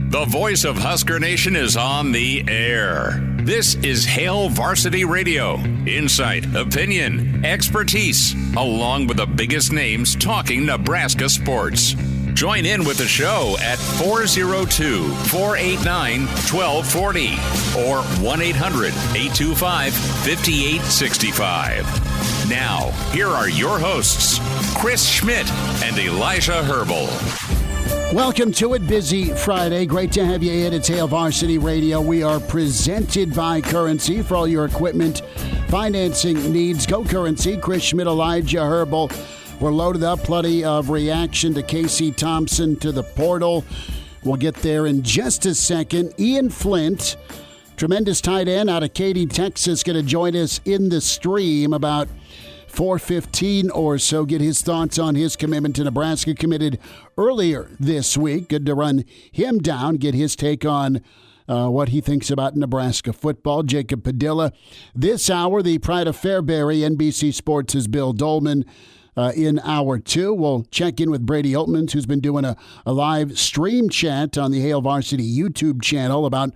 The voice of Husker Nation is on the air. This is Hail Varsity Radio. Insight, opinion, expertise, along with the biggest names talking Nebraska sports. Join in with the show at 402-489-1240 or 1-800-825-5865. Now, here are your hosts, Chris Schmidt and Elijah Herbel. Welcome to it. Busy Friday. Great to have you in. It's Hail Varsity Radio. We are presented by Currency for all your equipment financing needs. Go Currency. Chris Schmidt, Elijah Herbel. We're loaded up. Plenty of reaction to Casey Thompson to the portal. We'll get there in just a second. Ian Flynt, tremendous tight end out of Katy, Texas, going to join us in the stream about 4:15 or so. Get his thoughts on his commitment to Nebraska, committed earlier this week. Good to run him down, get his take on what he thinks about Nebraska football. Jacob Padilla. This hour, the pride of Fairbury, NBC Sports' Bill Doleman. In hour two, we'll check in with Brady Oltmans, who's been doing a live stream chat on the Hail Varsity YouTube channel about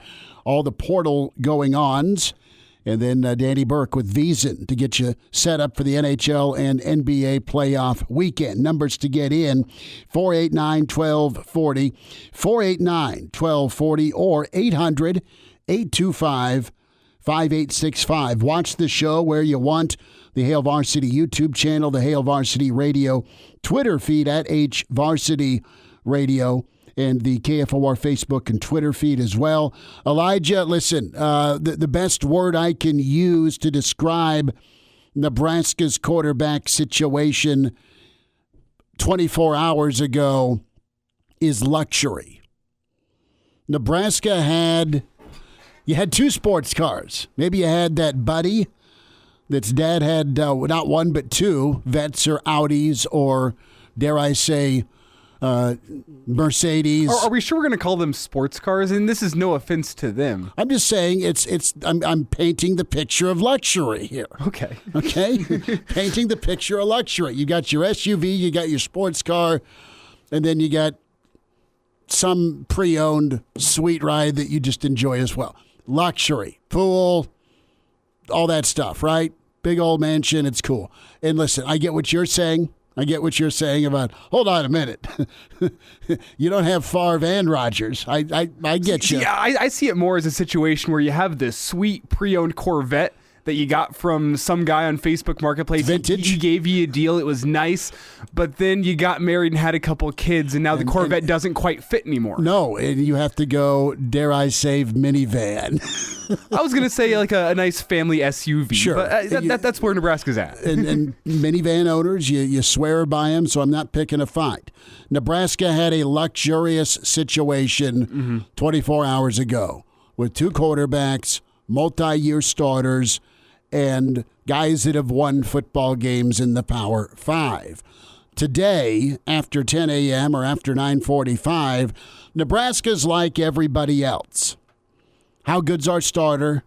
all the portal going-ons. And then Danny Burke with Veasan to get you set up for the NHL and NBA playoff weekend. Numbers to get in, 489-1240, 489-1240, or 800-825-5865. Watch the show where you want. The Hail Varsity YouTube channel, the Hail Varsity Radio Twitter feed at HVarsity Radio, and the KFOR Facebook and Twitter feed as well. Elijah, listen, the best word I can use to describe Nebraska's quarterback situation 24 hours ago is luxury. Nebraska had two sports cars. Maybe you had that Buddy that's dad had not one but two, Vets or Audis or, dare I say, Mercedes. Are we sure we're going to call them sports cars? And this is no offense to them. I'm just saying I'm painting the picture of luxury here. Okay. Painting the picture of luxury. You got your SUV, you got your sports car, and then you got some pre-owned sweet ride that you just enjoy as well. Luxury, pool, all that stuff, right? Big old mansion, it's cool. And listen, I get what you're saying. About, hold on a minute. You don't have Favre and Rodgers. I get you. Yeah, I see it more as a situation where you have this sweet pre-owned Corvette that you got from some guy on Facebook Marketplace. Vintage. He gave you a deal. It was nice. But then you got married and had a couple of kids, and now the Corvette doesn't quite fit anymore. No, and you have to go, dare I say, minivan. I was going to say like a nice family SUV. Sure. But that's where Nebraska's at. And minivan owners, you swear by them, so I'm not picking a fight. Nebraska had a luxurious situation 24 hours ago with two quarterbacks, multi-year starters, and guys that have won football games in the Power Five. Today, after 10 a.m. or after 9:45, Nebraska's like everybody else. How good's our starter?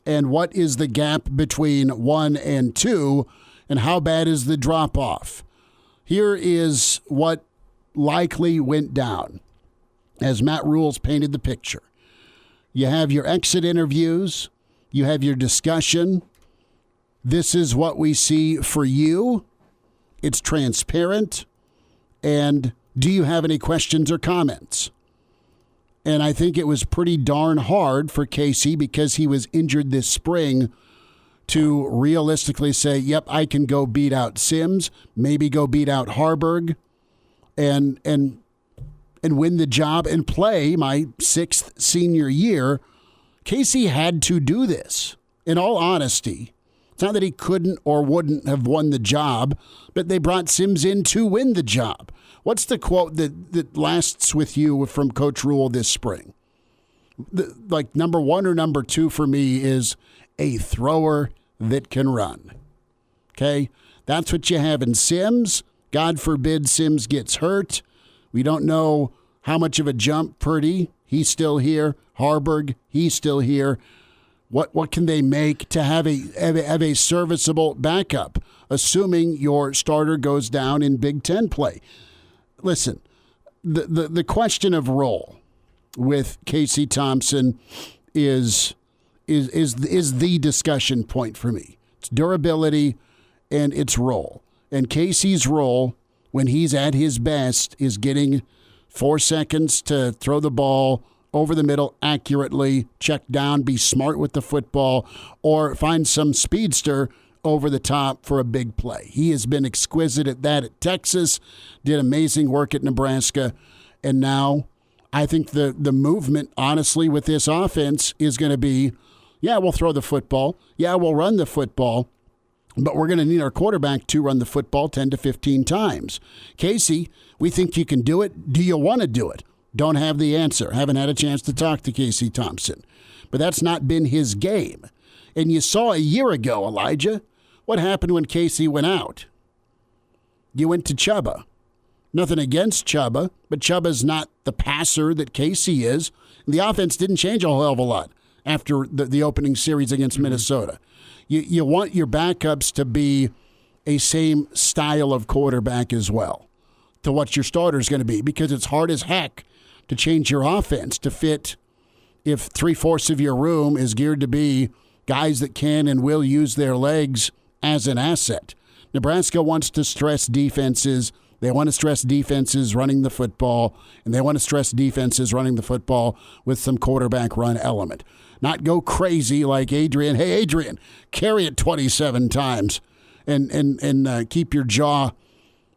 And what is the gap between 1 and 2? And how bad is the drop-off? Here is what likely went down as Matt Rules painted the picture. You have your exit interviews. You have your discussion. This is what we see for you. It's transparent. And do you have any questions or comments? And I think it was pretty darn hard for Casey, because he was injured this spring, to realistically say, yep, I can go beat out Sims, maybe go beat out Hoiberg, and win the job and play my 6th senior year. Casey had to do this. In all honesty, it's not that he couldn't or wouldn't have won the job, but they brought Sims in to win the job. What's the quote that lasts with you from Coach Rule this spring? Like number 1 or number 2 for me is a thrower that can run. Okay? That's what you have in Sims. God forbid Sims gets hurt. We don't know how much of a jump. Purdy, he's still here. Hoiberg, he's still here. What can they make to have a serviceable backup, assuming your starter goes down in Big Ten play? Listen, the question of role, with Casey Thompson is the discussion point for me. It's durability and its role. And Casey's role, when he's at his best, is getting 4 seconds to throw the ball over the middle accurately, check down, be smart with the football, or find some speedster over the top for a big play. He has been exquisite at that at Texas, did amazing work at Nebraska, and now I think the movement, honestly, with this offense is going to be, yeah, we'll throw the football. Yeah, we'll run the football. But we're going to need our quarterback to run the football 10 to 15 times. Casey, we think you can do it. Do you want to do it? Don't have the answer. Haven't had a chance to talk to Casey Thompson. But that's not been his game. And you saw a year ago, Elijah, what happened when Casey went out. You went to Chubba. Nothing against Chubba, but Chubba's not the passer that Casey is. And the offense didn't change a whole hell of a lot after the opening series against Minnesota. You want your backups to be a same style of quarterback as well to what your starter is going to be, because it's hard as heck to change your offense to fit if 3/4 of your room is geared to be guys that can and will use their legs as an asset. Nebraska wants to stress defenses. They want to stress defenses running the football, and they want to stress defenses running the football with some quarterback run element. Not go crazy like Adrian. Hey, Adrian, carry it 27 times and keep your jaw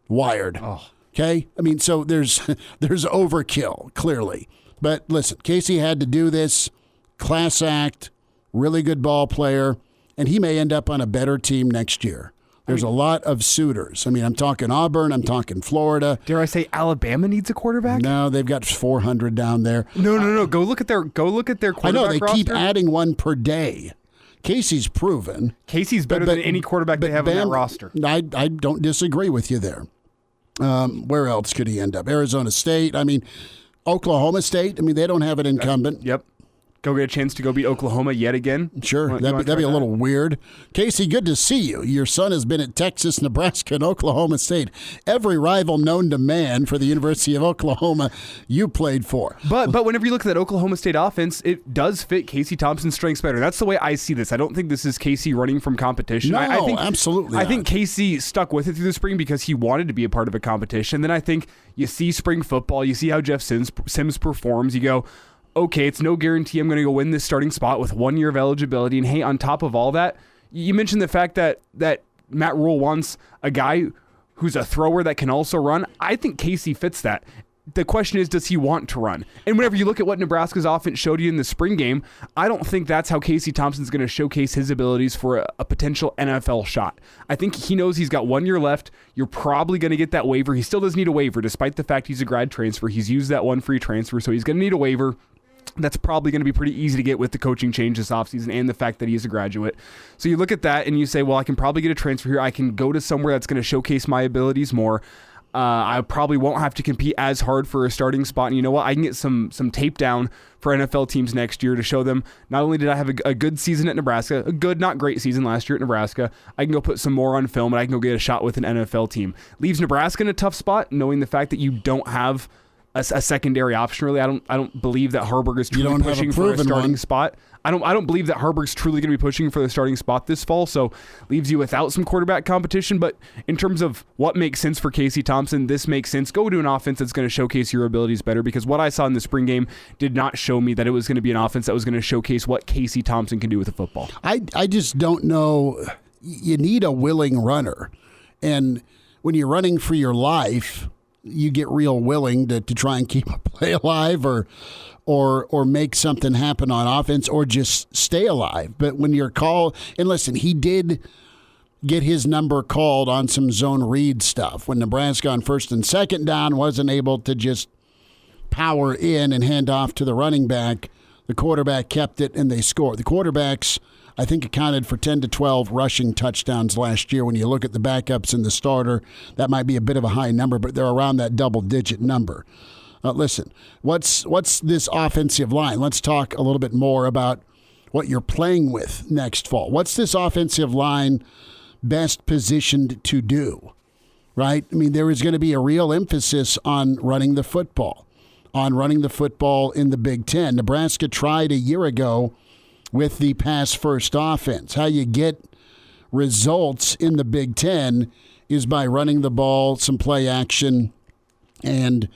wired. Oh. Okay? I mean, so there's overkill, clearly. But listen, Casey had to do this. Class act, really good ball player, and he may end up on a better team next year. There's a lot of suitors. I mean, I'm talking Auburn. I'm talking Florida. Dare I say Alabama needs a quarterback? No, they've got 400 down there. No. Go look at their quarterback. I know they roster. keep adding one per day. Casey's proven. Casey's better than any quarterback they have on that roster. I don't disagree with you there. Where else could he end up? Arizona State. I mean, Oklahoma State. I mean, they don't have an incumbent. Yep. Go get a chance to go beat Oklahoma yet again? Sure. That'd be a little weird. Casey, good to see you. Your son has been at Texas, Nebraska, and Oklahoma State. Every rival known to man for the University of Oklahoma you played for. But whenever you look at that Oklahoma State offense, it does fit Casey Thompson's strengths better. That's the way I see this. I don't think this is Casey running from competition. No, I think, absolutely I think Casey stuck with it through the spring because he wanted to be a part of a competition. Then I think you see spring football, you see how Jeff Sims performs, you go, okay, it's no guarantee I'm going to go win this starting spot with 1 year of eligibility. And hey, on top of all that, you mentioned the fact that Matt Rule wants a guy who's a thrower that can also run. I think Casey fits that. The question is, does he want to run? And whenever you look at what Nebraska's offense showed you in the spring game, I don't think that's how Casey Thompson's going to showcase his abilities for a potential NFL shot. I think he knows he's got 1 year left. You're probably going to get that waiver. He still does need a waiver, despite the fact he's a grad transfer. He's used that one free transfer, so he's going to need a waiver. That's probably going to be pretty easy to get with the coaching change this offseason and the fact that he is a graduate. So you look at that and you say, well, I can probably get a transfer here. I can go to somewhere that's going to showcase my abilities more. I probably won't have to compete as hard for a starting spot. And you know what? I can get some tape down for NFL teams next year to show them not only did I have a good season at Nebraska, a good, not great season last year at Nebraska, I can go put some more on film and I can go get a shot with an NFL team. Leaves Nebraska in a tough spot, knowing the fact that you don't have a secondary option, really. I don't believe that Hoiberg is truly pushing for a starting spot. I don't believe that Hoiberg's truly going to be pushing for the starting spot this fall, so leaves you without some quarterback competition. But in terms of what makes sense for Casey Thompson, this makes sense. Go to an offense that's going to showcase your abilities better, because what I saw in the spring game did not show me that it was going to be an offense that was going to showcase what Casey Thompson can do with the football. I just don't know. You need a willing runner. And when you're running for your life, you get real willing to try and keep a play alive or make something happen on offense or just stay alive. But when you're called, and listen, he did get his number called on some zone read stuff. When Nebraska on first and second down wasn't able to just power in and hand off to the running back, the quarterback kept it and they scored. The quarterbacks, I think, accounted for 10 to 12 rushing touchdowns last year. When you look at the backups and the starter, that might be a bit of a high number, but they're around that double-digit number. Listen, what's this offensive line? Let's talk a little bit more about what you're playing with next fall. What's this offensive line best positioned to do, right? I mean, there is going to be a real emphasis on running the football. on running the football in the Big Ten. Nebraska tried a year ago with the pass-first offense. How you get results in the Big Ten is by running the ball, some play action, and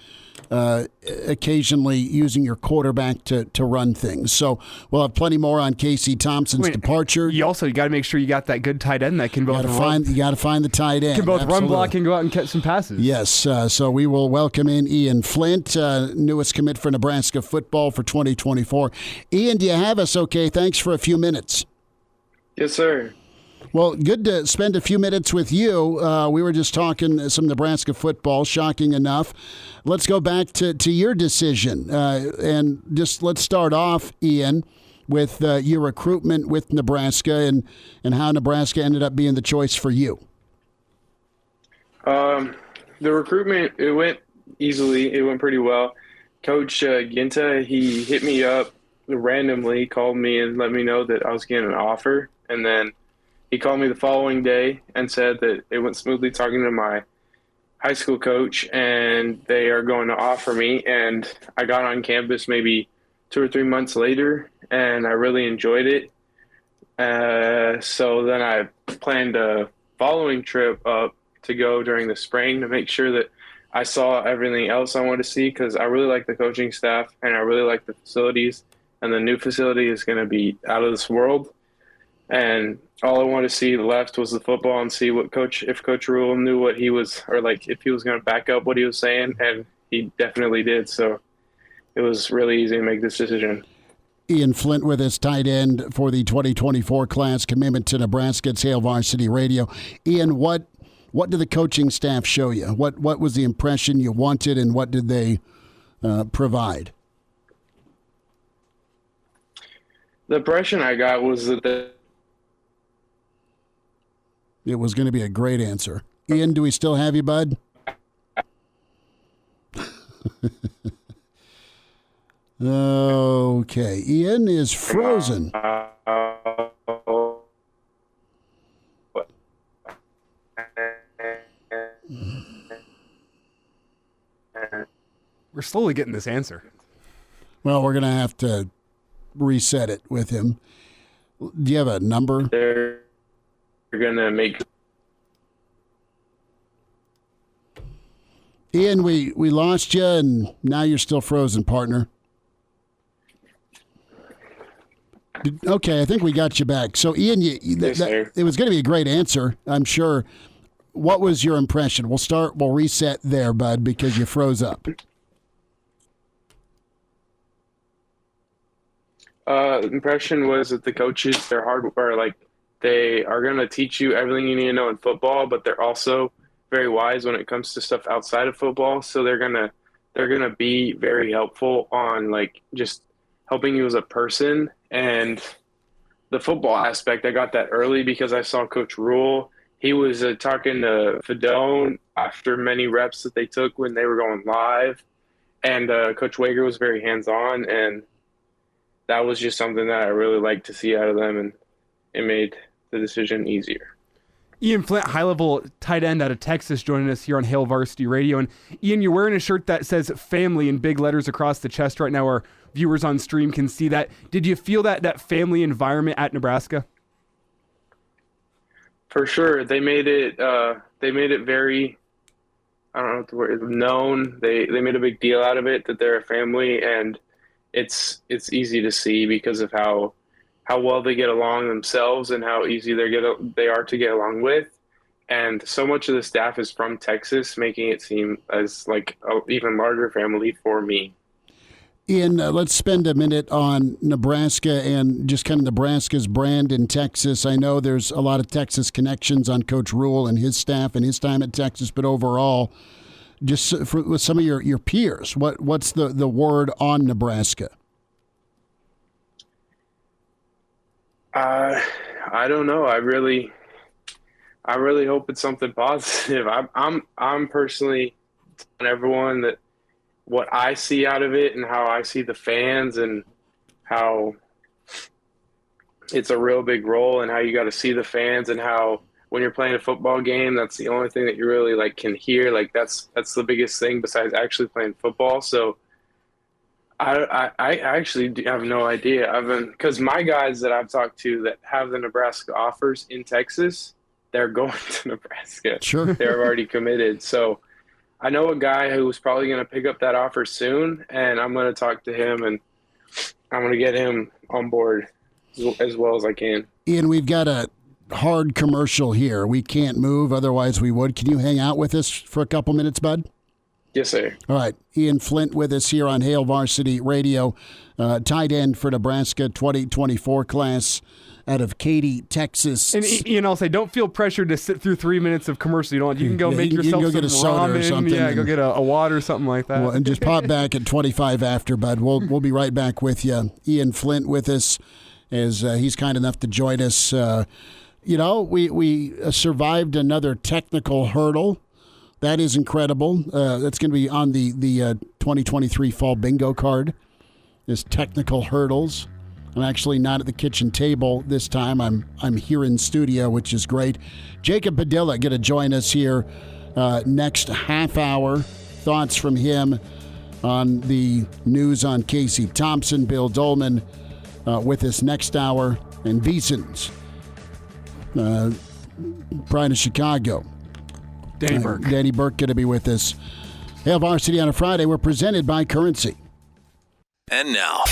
occasionally using your quarterback to run things. So we'll have plenty more on Casey Thompson's departure. You got to make sure you got that good tight end that can both you got to find the tight end. Can both Absolutely. run block and go out and catch some passes. Yes. So we will welcome in Ian Flynt, newest commit for Nebraska football for 2024. Ian, do you have us okay? Thanks for a few minutes. Yes, sir. Well, good to spend a few minutes with you. We were just talking some Nebraska football, shocking enough. Let's go back to your decision. And just let's start off, Ian, with your recruitment with Nebraska and how Nebraska ended up being the choice for you. The recruitment, it went easily. It went pretty well. Coach Ginta, he hit me up randomly, called me and let me know that I was getting an offer. And then he called me the following day and said that it went smoothly talking to my high school coach and they are going to offer me. And I got on campus maybe 2 or 3 months later and I really enjoyed it. So then I planned a following trip up to go during the spring to make sure that I saw everything else I wanted to see because I really like the coaching staff and I really like the facilities. And the new facility is going to be out of this world. And all I wanted to see left was the football and see if Coach Rule knew what he was, or like if he was going to back up what he was saying, and he definitely did. So it was really easy to make this decision. Ian Flynt with his tight end for the 2024 class commitment to Nebraska at Hail Varsity Radio. Ian, what did the coaching staff show you? What was the impression you wanted, and what did they provide? The impression I got was that it was going to be a great answer. Ian, do we still have you, bud? Okay. Ian is frozen. We're slowly getting this answer. Well, we're going to have to reset it with him. Do you have a number? they're going to make. Ian, we lost you, and now you're still frozen, partner. Okay, I think we got you back. So, Ian, it was going to be a great answer, I'm sure. What was your impression? We'll reset there, bud, because you froze up. Impression was that the coaches, they are going to teach you everything you need to know in football, but they're also very wise when it comes to stuff outside of football. So they're gonna be very helpful on like just helping you as a person. And the football aspect, I got that early because I saw Coach Rule. He was talking to Fedone after many reps that they took when they were going live, and Coach Wager was very hands-on, and that was just something that I really liked to see out of them, and it made the decision easier. Ian Flynt, high-level tight end out of Texas, joining us here on Hail Varsity Radio. And Ian, you're wearing a shirt that says family in big letters across the chest right now. Our viewers on stream can see that. Did you feel that family environment at Nebraska? For sure. They made it very, I don't know what the word is, known. They made a big deal out of it that they're a family, and it's easy to see because of how well they get along themselves and how easy they are to get along with. And so much of the staff is from Texas, making it seem as like an even larger family for me. Ian, let's spend a minute on Nebraska and just kind of Nebraska's brand in Texas. I know there's a lot of Texas connections on Coach Rule and his staff and his time at Texas, but overall, just with some of your peers, what's the word on Nebraska? I don't know. I really hope it's something positive. I'm personally telling everyone that what I see out of it and how I see the fans and how it's a real big role and how you got to see the fans and how when you're playing a football game, that's the only thing that you really like can hear. Like that's the biggest thing besides actually playing football. So I actually have no idea. Because my guys that I've talked to that have the Nebraska offers in Texas, they're going to Nebraska. Sure. They're already committed. So I know a guy who's probably going to pick up that offer soon, and I'm going to talk to him, and I'm going to get him on board as well as I can. Ian, we've got a hard commercial here. We can't move, otherwise we would. Can you hang out with us for a couple minutes, bud? Yes, sir. All right. Ian Flynt with us here on Hail Varsity Radio, tight end for Nebraska 2024 class out of Katy, Texas. And Ian, I'll say, don't feel pressured to sit through 3 minutes of commercial. You can go make yourself you can go some get a soda ramen. or something. Yeah, go get a water or something like that. Well, and just pop back at 25 after, bud. We'll be right back with you. Ian Flynt with us as he's kind enough to join us. We survived another technical hurdle. That is incredible. That's going to be on the 2023 fall bingo card. Is technical hurdles. I'm actually not at the kitchen table this time. I'm here in studio, which is great. Jacob Padilla going to join us here next half hour. Thoughts from him on the news on Casey Thompson, Bill Doleman with us next hour, and Beeson's Pride of Chicago. Danny Burke. Danny Burke going to be with us. Hail Varsity on a Friday. We're presented by Currency. And now,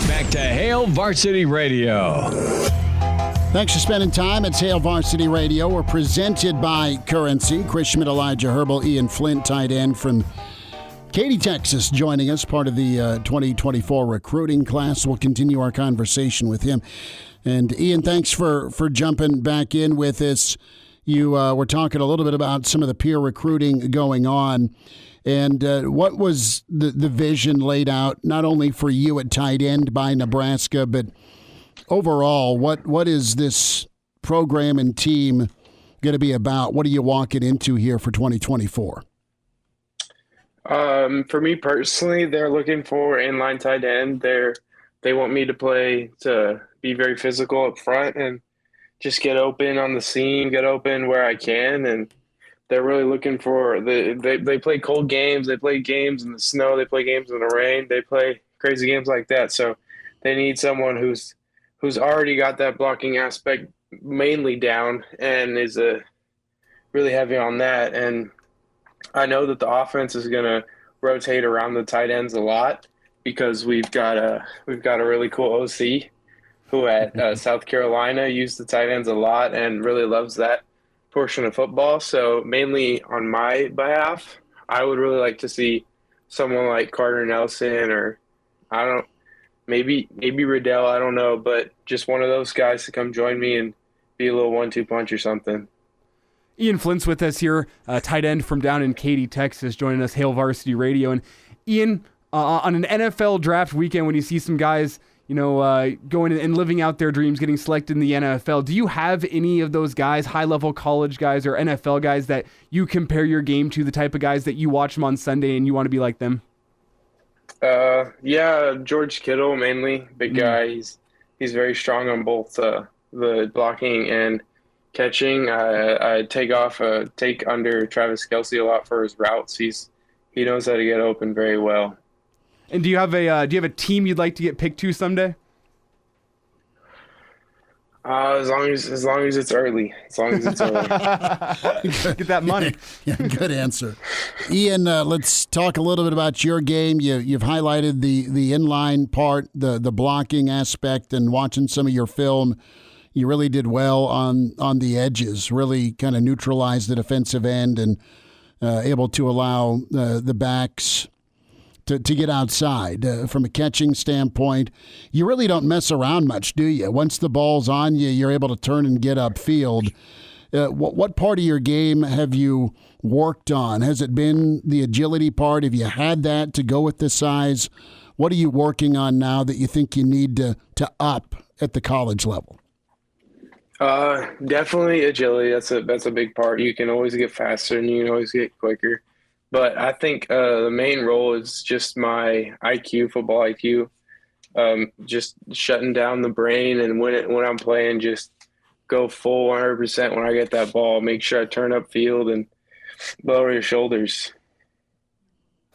back to Hail Varsity Radio. Thanks for spending time. It's Hail Varsity Radio. We're presented by Currency. Schmidt, Elijah Herbel, Ian Flynt, tight end from Katy, Texas, joining us, part of the 2024 recruiting class. We'll continue our conversation with him. And Ian, thanks for jumping back in with us. You were talking a little bit about some of the peer recruiting going on. And what was the vision laid out, not only for you at tight end by Nebraska, but overall, what is this program and team going to be about? What are you walking into here for 2024? For me personally, they're looking for inline tight end. They want me to be very physical up front and just get open on the seam, get open where I can, and they're really looking for they play cold games, they play games in the snow, they play games in the rain, they play crazy games like that. So they need someone who's already got that blocking aspect mainly down and is really heavy on that. And I know that the offense is going to rotate around the tight ends a lot because we've got a really cool OC who at South Carolina used the tight ends a lot and really loves that portion of football. So mainly on my behalf, I would really like to see someone like Carter Nelson or maybe Riddell, I don't know, but just one of those guys to come join me and be a little 1-2 punch or something. Ian Flynt's with us here, tight end from down in Katy, Texas, joining us, Hail Varsity Radio. And Ian, on an NFL draft weekend, when you see some guys, going and living out their dreams, getting selected in the NFL, do you have any of those guys, high-level college guys or NFL guys, that you compare your game to, the type of guys that you watch them on Sunday and you want to be like them? Yeah, George Kittle mainly, big guy. He's very strong on both the blocking and catching. I take under Travis Kelce a lot for his routes. He knows how to get open very well. And do you have a team you'd like to get picked to someday? As long as it's early. As long as it's early. Get that money. Yeah, good answer. Ian, let's talk a little bit about your game. You've highlighted the inline part, the blocking aspect, and watching some of your film. You really did well on the edges, really kind of neutralized the defensive end and able to allow the backs to get outside. From a catching standpoint, you really don't mess around much, do you? Once the ball's on you, you're able to turn and get upfield. What part of your game have you worked on? Has it been the agility part? Have you had that to go with the size? What are you working on now that you think you need to up at the college level? Definitely agility. That's a big part. You can always get faster and you can always get quicker. But I think the main role is just my IQ, football IQ, just shutting down the brain, and when I'm playing, just go full 100% when I get that ball. Make sure I turn up field and lower your shoulders.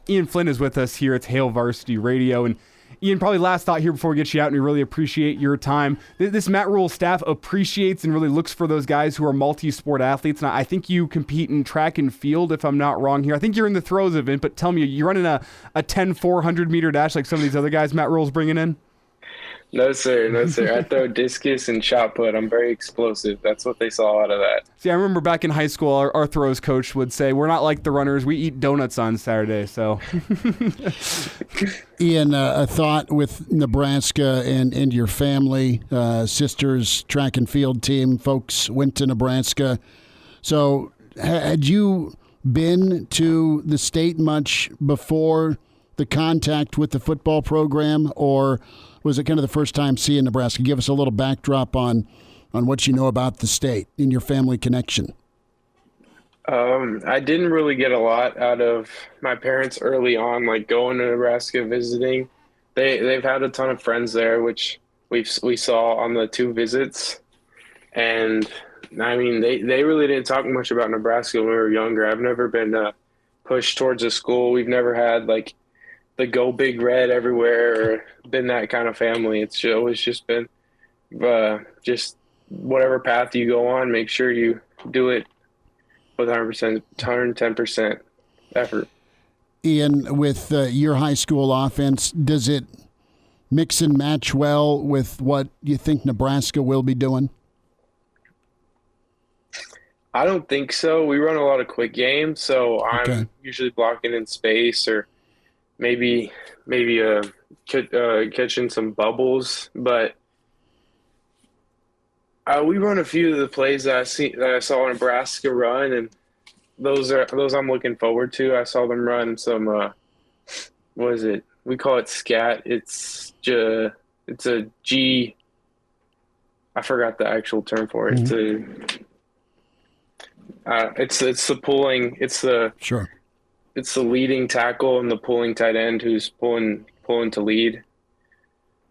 Ian Flynt is with us here at Hail Varsity Radio. And Ian, probably last thought here before we get you out, and we really appreciate your time. This Matt Rule staff appreciates and really looks for those guys who are multi-sport athletes. And I think you compete in track and field, if I'm not wrong here. I think you're in the throes of it, but tell me, you're running a 10 400-meter dash like some of these other guys Matt Rule's bringing in? No, sir. No, sir. I throw discus and shot put. I'm very explosive. That's what they saw out of that. See, I remember back in high school, our throws coach would say, we're not like the runners. We eat donuts on Saturday. So, Ian, a thought with Nebraska and your family, sisters, track and field team, folks went to Nebraska. So had you been to the state much before the contact with the football program, or was it kind of the first time seeing Nebraska? Give us a little backdrop on what you know about the state in your family connection. I didn't really get a lot out of my parents early on, like going to Nebraska, visiting. They've had a ton of friends there, which we saw on the 2 visits. And I mean, they really didn't talk much about Nebraska when we were younger. I've never been pushed towards a school. We've never had like the go big red everywhere or been that kind of family. It's always just been just whatever path you go on, make sure you do it with 110% effort. Ian, with your high school offense, does it mix and match well with what you think Nebraska will be doing? I don't think so. We run a lot of quick games, so I'm usually blocking in space or maybe catching some bubbles, but we run a few of the plays that I saw Nebraska run, and those I'm looking forward to. I saw them run some what is it? We call it scat. It's a G. I forgot the actual term for it. Mm-hmm. It's the pulling. It's the It's the leading tackle and the pulling tight end who's pulling to lead.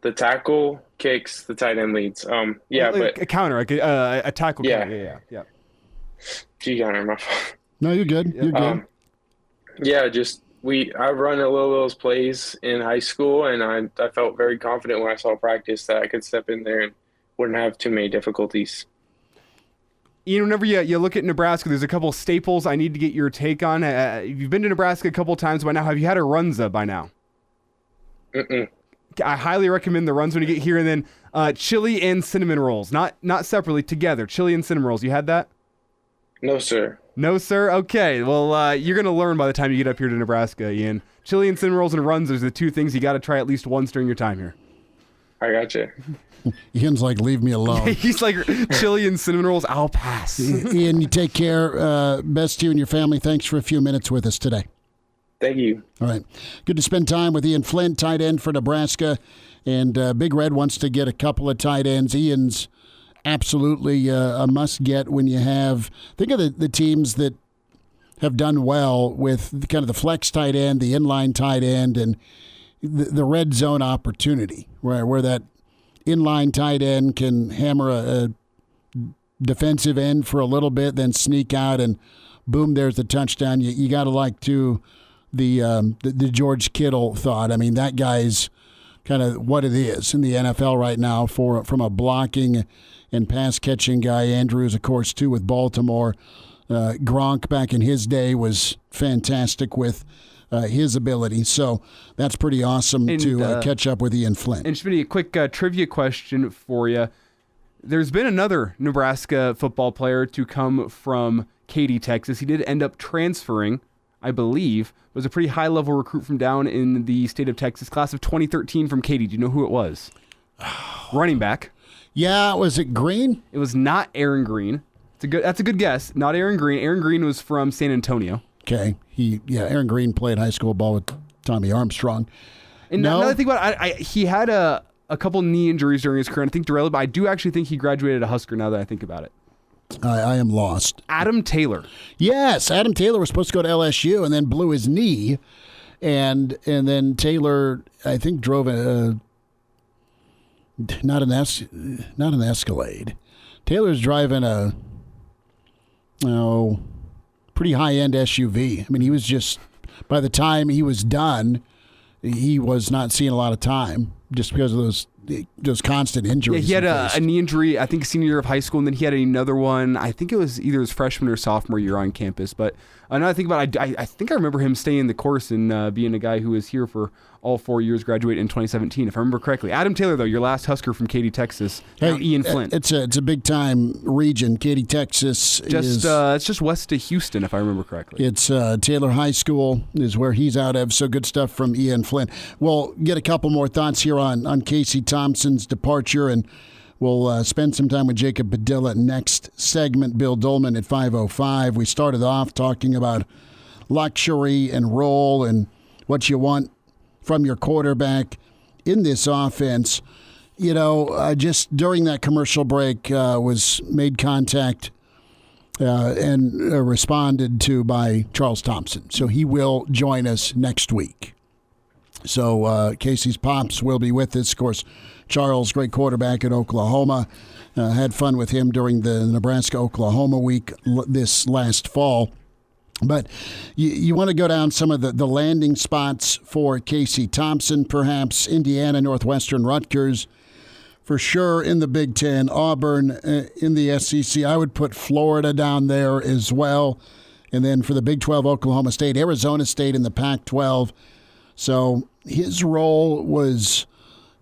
The tackle kicks, the tight end leads. But a counter, like a tackle. Yeah. Gee, counter, my fault. No, you're good. You're good. I run a little of those plays in high school, and I felt very confident when I saw practice that I could step in there and wouldn't have too many difficulties. Ian, whenever you look at Nebraska, there's a couple staples I need to get your take on. You've been to Nebraska a couple times by now. Have you had a runza by now? Mm-mm. I highly recommend the runs when you get here. And then chili and cinnamon rolls, not separately, together. Chili and cinnamon rolls. You had that? No, sir. No, sir? Okay. Well, you're going to learn by the time you get up here to Nebraska, Ian. Chili and cinnamon rolls and runs are the 2 things you got to try at least once during your time here. I got you. Ian's like, leave me alone. He's like, chili and cinnamon rolls, I'll pass. Ian, you take care. Best to you and your family. Thanks for a few minutes with us today. Thank you. All right. Good to spend time with Ian Flynt, tight end for Nebraska. And Big Red wants to get a couple of tight ends. Ian's absolutely a must-get when you have – think of the teams that have done well with kind of the flex tight end, the inline tight end, and the red zone opportunity where that inline tight end can hammer a defensive end for a little bit, then sneak out, and boom, there's the touchdown. You got to like the George Kittle thought. I mean, that guy's kind of what it is in the NFL right now from a blocking and pass catching guy. Andrews, of course, too, with Baltimore. Gronk back in his day was fantastic with his ability. So that's pretty awesome to catch up with Ian Flynt. And Schmidt, a quick trivia question for you. There's been another Nebraska football player to come from Katy, Texas. He did end up transferring, I believe. It was a pretty high-level recruit from down in the state of Texas, class of 2013 from Katy. Do you know who it was? Running back. Yeah, was it Green? It was not Aaron Green. That's a good guess. Not Aaron Green. Aaron Green was from San Antonio. Okay. Aaron Green played high school ball with Tommy Armstrong. And now that I think about it, he had a couple knee injuries during his career, and I think derailed, but I do actually think he graduated at Husker now that I think about it. I am lost. Adam Taylor. Yes, Adam Taylor was supposed to go to LSU and then blew his knee, and then Taylor, I think, drove not an Escalade. Taylor's driving a pretty high-end SUV. I mean, he was just by the time he was done, he was not seeing a lot of time just because of those constant injuries. Yeah, he had a knee injury, I think, senior year of high school, and then he had another one. I think it was either his freshman or sophomore year on campus. But now I think about it, I think I remember him staying the course and being a guy who was here for all 4 years, graduated in 2017, if I remember correctly. Adam Taylor, though, your last Husker from Katy, Texas. Now Ian Flynt. It's a big-time region. Katy, Texas it's just west of Houston, if I remember correctly. It's Taylor High School is where he's out of, so good stuff from Ian Flynt. We'll get a couple more thoughts here on Casey Thompson's departure, and we'll spend some time with Jacob Padilla next segment. Bill Doleman at 5:05. We started off talking about luxury and role and what you want from your quarterback in this offense. Just during that commercial break, was made contact and responded to by Charles Thompson. So he will join us next week. So Casey's pops will be with us. Of course, Charles, great quarterback at Oklahoma. Had fun with him during the Nebraska-Oklahoma week this last fall. But you want to go down some of the landing spots for Casey Thompson, perhaps Indiana, Northwestern, Rutgers, for sure in the Big Ten, Auburn in the SEC. I would put Florida down there as well. And then for the Big 12, Oklahoma State, Arizona State in the Pac-12. So his role was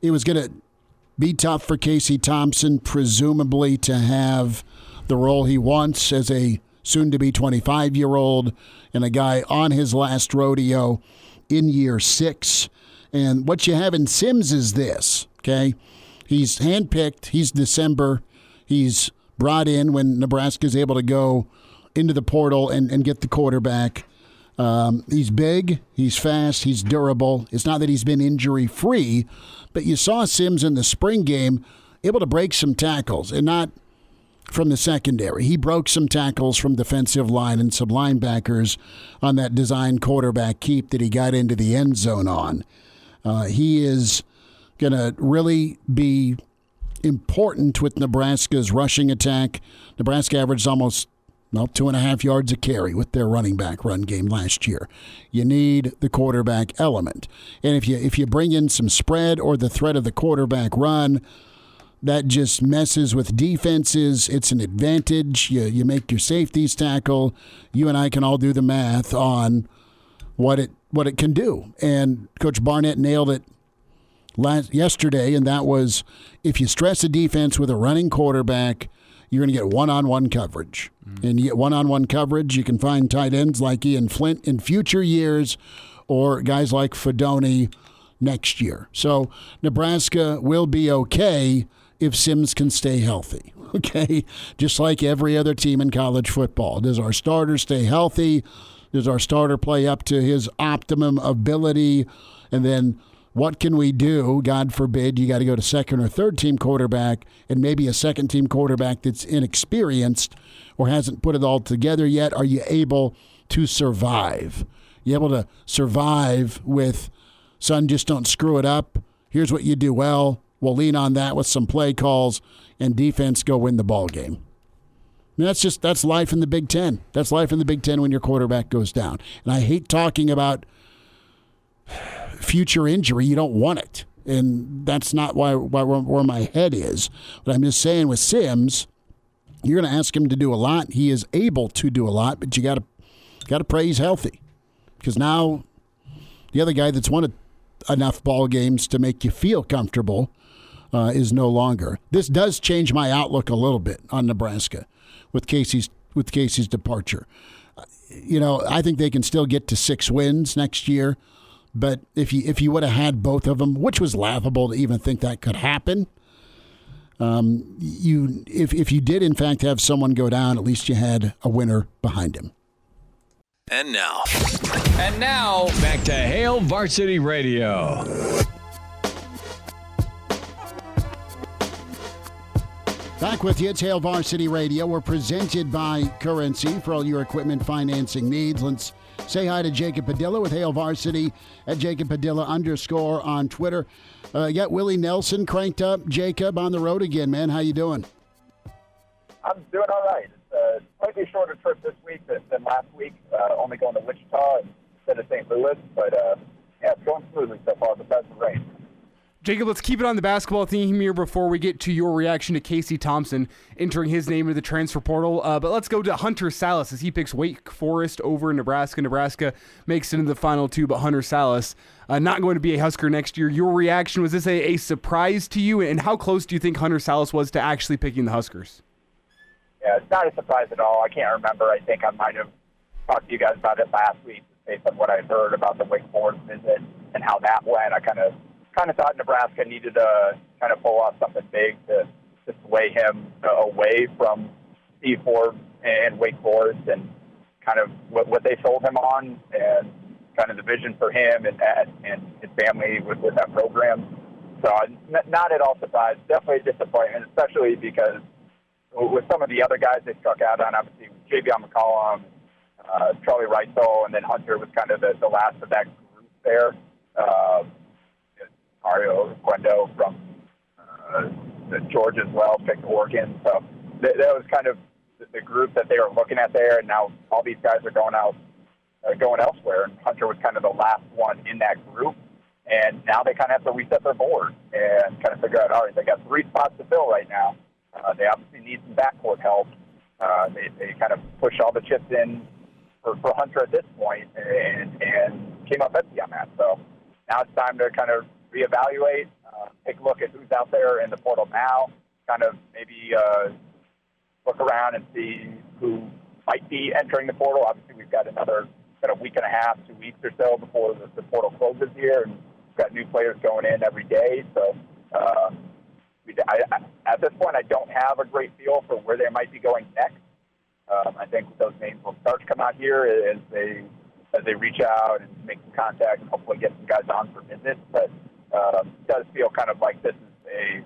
going to be tough for Casey Thompson, presumably to have the role he wants as a soon-to-be 25-year-old and a guy on his last rodeo in year 6. And what you have in Sims is this, okay? He's handpicked. He's December. He's brought in when Nebraska's able to go into the portal and get the quarterback. He's big. He's fast. He's durable. It's not that he's been injury-free, but you saw Sims in the spring game able to break some tackles, and not from the secondary. He broke some tackles from defensive line and some linebackers on that design quarterback keep that he got into the end zone on. He is going to really be important with Nebraska's rushing attack. Nebraska averaged almost 2.5 yards a carry with their running back run game last year. You need the quarterback element. And if you bring in some spread or the threat of the quarterback run, that just messes with defenses. It's an advantage. You make your safeties tackle. You and I can all do the math on what it can do. And Coach Barnett nailed it yesterday, and that was if you stress a defense with a running quarterback, you're going to get one-on-one coverage. And you get one-on-one coverage, you can find tight ends like Ian Flynt in future years or guys like Fedoni next year. So Nebraska will be okay if Sims can stay healthy, okay? Just like every other team in college football. Does our starter stay healthy? Does our starter play up to his optimum ability? And then what can we do? God forbid you got to go to second or third team quarterback and maybe a second team quarterback that's inexperienced or hasn't put it all together yet. Are you able to survive? You able to survive with, son, just don't screw it up. Here's what you do well. We'll lean on that with some play calls and defense go win the ball game. I mean, that's life in the Big Ten. That's life in the Big Ten when your quarterback goes down. And I hate talking about future injury. You don't want it. And that's not where my head is. But I'm just saying with Sims, you're going to ask him to do a lot. He is able to do a lot, but you got to pray he's healthy. Because now the other guy that's won enough ball games to make you feel comfortable is no longer. This does change my outlook a little bit on Nebraska with Casey's departure. I think they can still get to 6 wins next year, but if you would have had both of them, which was laughable to even think that could happen, if you did in fact have someone go down, at least you had a winner behind him. And now, back to Hail Varsity Radio. Back with you, it's Hail Varsity Radio. We're presented by Currency for all your equipment financing needs. Let's say hi to Jacob Padilla with Hail Varsity at Jacob Padilla _ on Twitter. Got Willie Nelson cranked up. Jacob, on the road again, man. How you doing? I'm doing all right. It's a slightly shorter trip this week than last week, only going to Wichita and instead of St. Louis. But, yeah, it's going smoothly so far besides the rain. Jacob, let's keep it on the basketball theme here before we get to your reaction to Casey Thompson entering his name into the transfer portal. But let's go to Hunter Sallis as he picks Wake Forest over Nebraska. Nebraska makes it into the final two, but Hunter Sallis not going to be a Husker next year. Your reaction, was this a surprise to you? And how close do you think Hunter Sallis was to actually picking the Huskers? Yeah, it's not a surprise at all. I can't remember. I think I might have talked to you guys about it last week based on what I heard about the Wake Forest visit and how that went. I kind of thought Nebraska needed to kind of pull off something big to sway him away from Steve Forbes and Wake Forest and kind of what they sold him on and kind of the vision for him and his family with that program. So not at all surprised. Definitely a disappointment, especially because with some of the other guys they struck out on, obviously Javion McCollum, Charlie Reitzel, and then Hunter was kind of the last of that group there. Mario Guendo from Georgia as well, picked Oregon. So that was kind of the group that they were looking at there, and now all these guys are going elsewhere, and Hunter was kind of the last one in that group. And now they kind of have to reset their board and kind of figure out, all right, they got 3 spots to fill right now. They obviously need some backcourt help. They kind of push all the chips in for Hunter at this point and came up empty on that. So now it's time to kind of reevaluate, take a look at who's out there in the portal now, kind of maybe look around and see who might be entering the portal. Obviously, we've got another kind of week and a half, 2 weeks or so before the portal closes here, and we've got new players going in every day. So at this point, I don't have a great feel for where they might be going next. I think those names will start to come out here as they reach out and make some contact and hopefully get some guys on for visits. But it does feel kind of like this is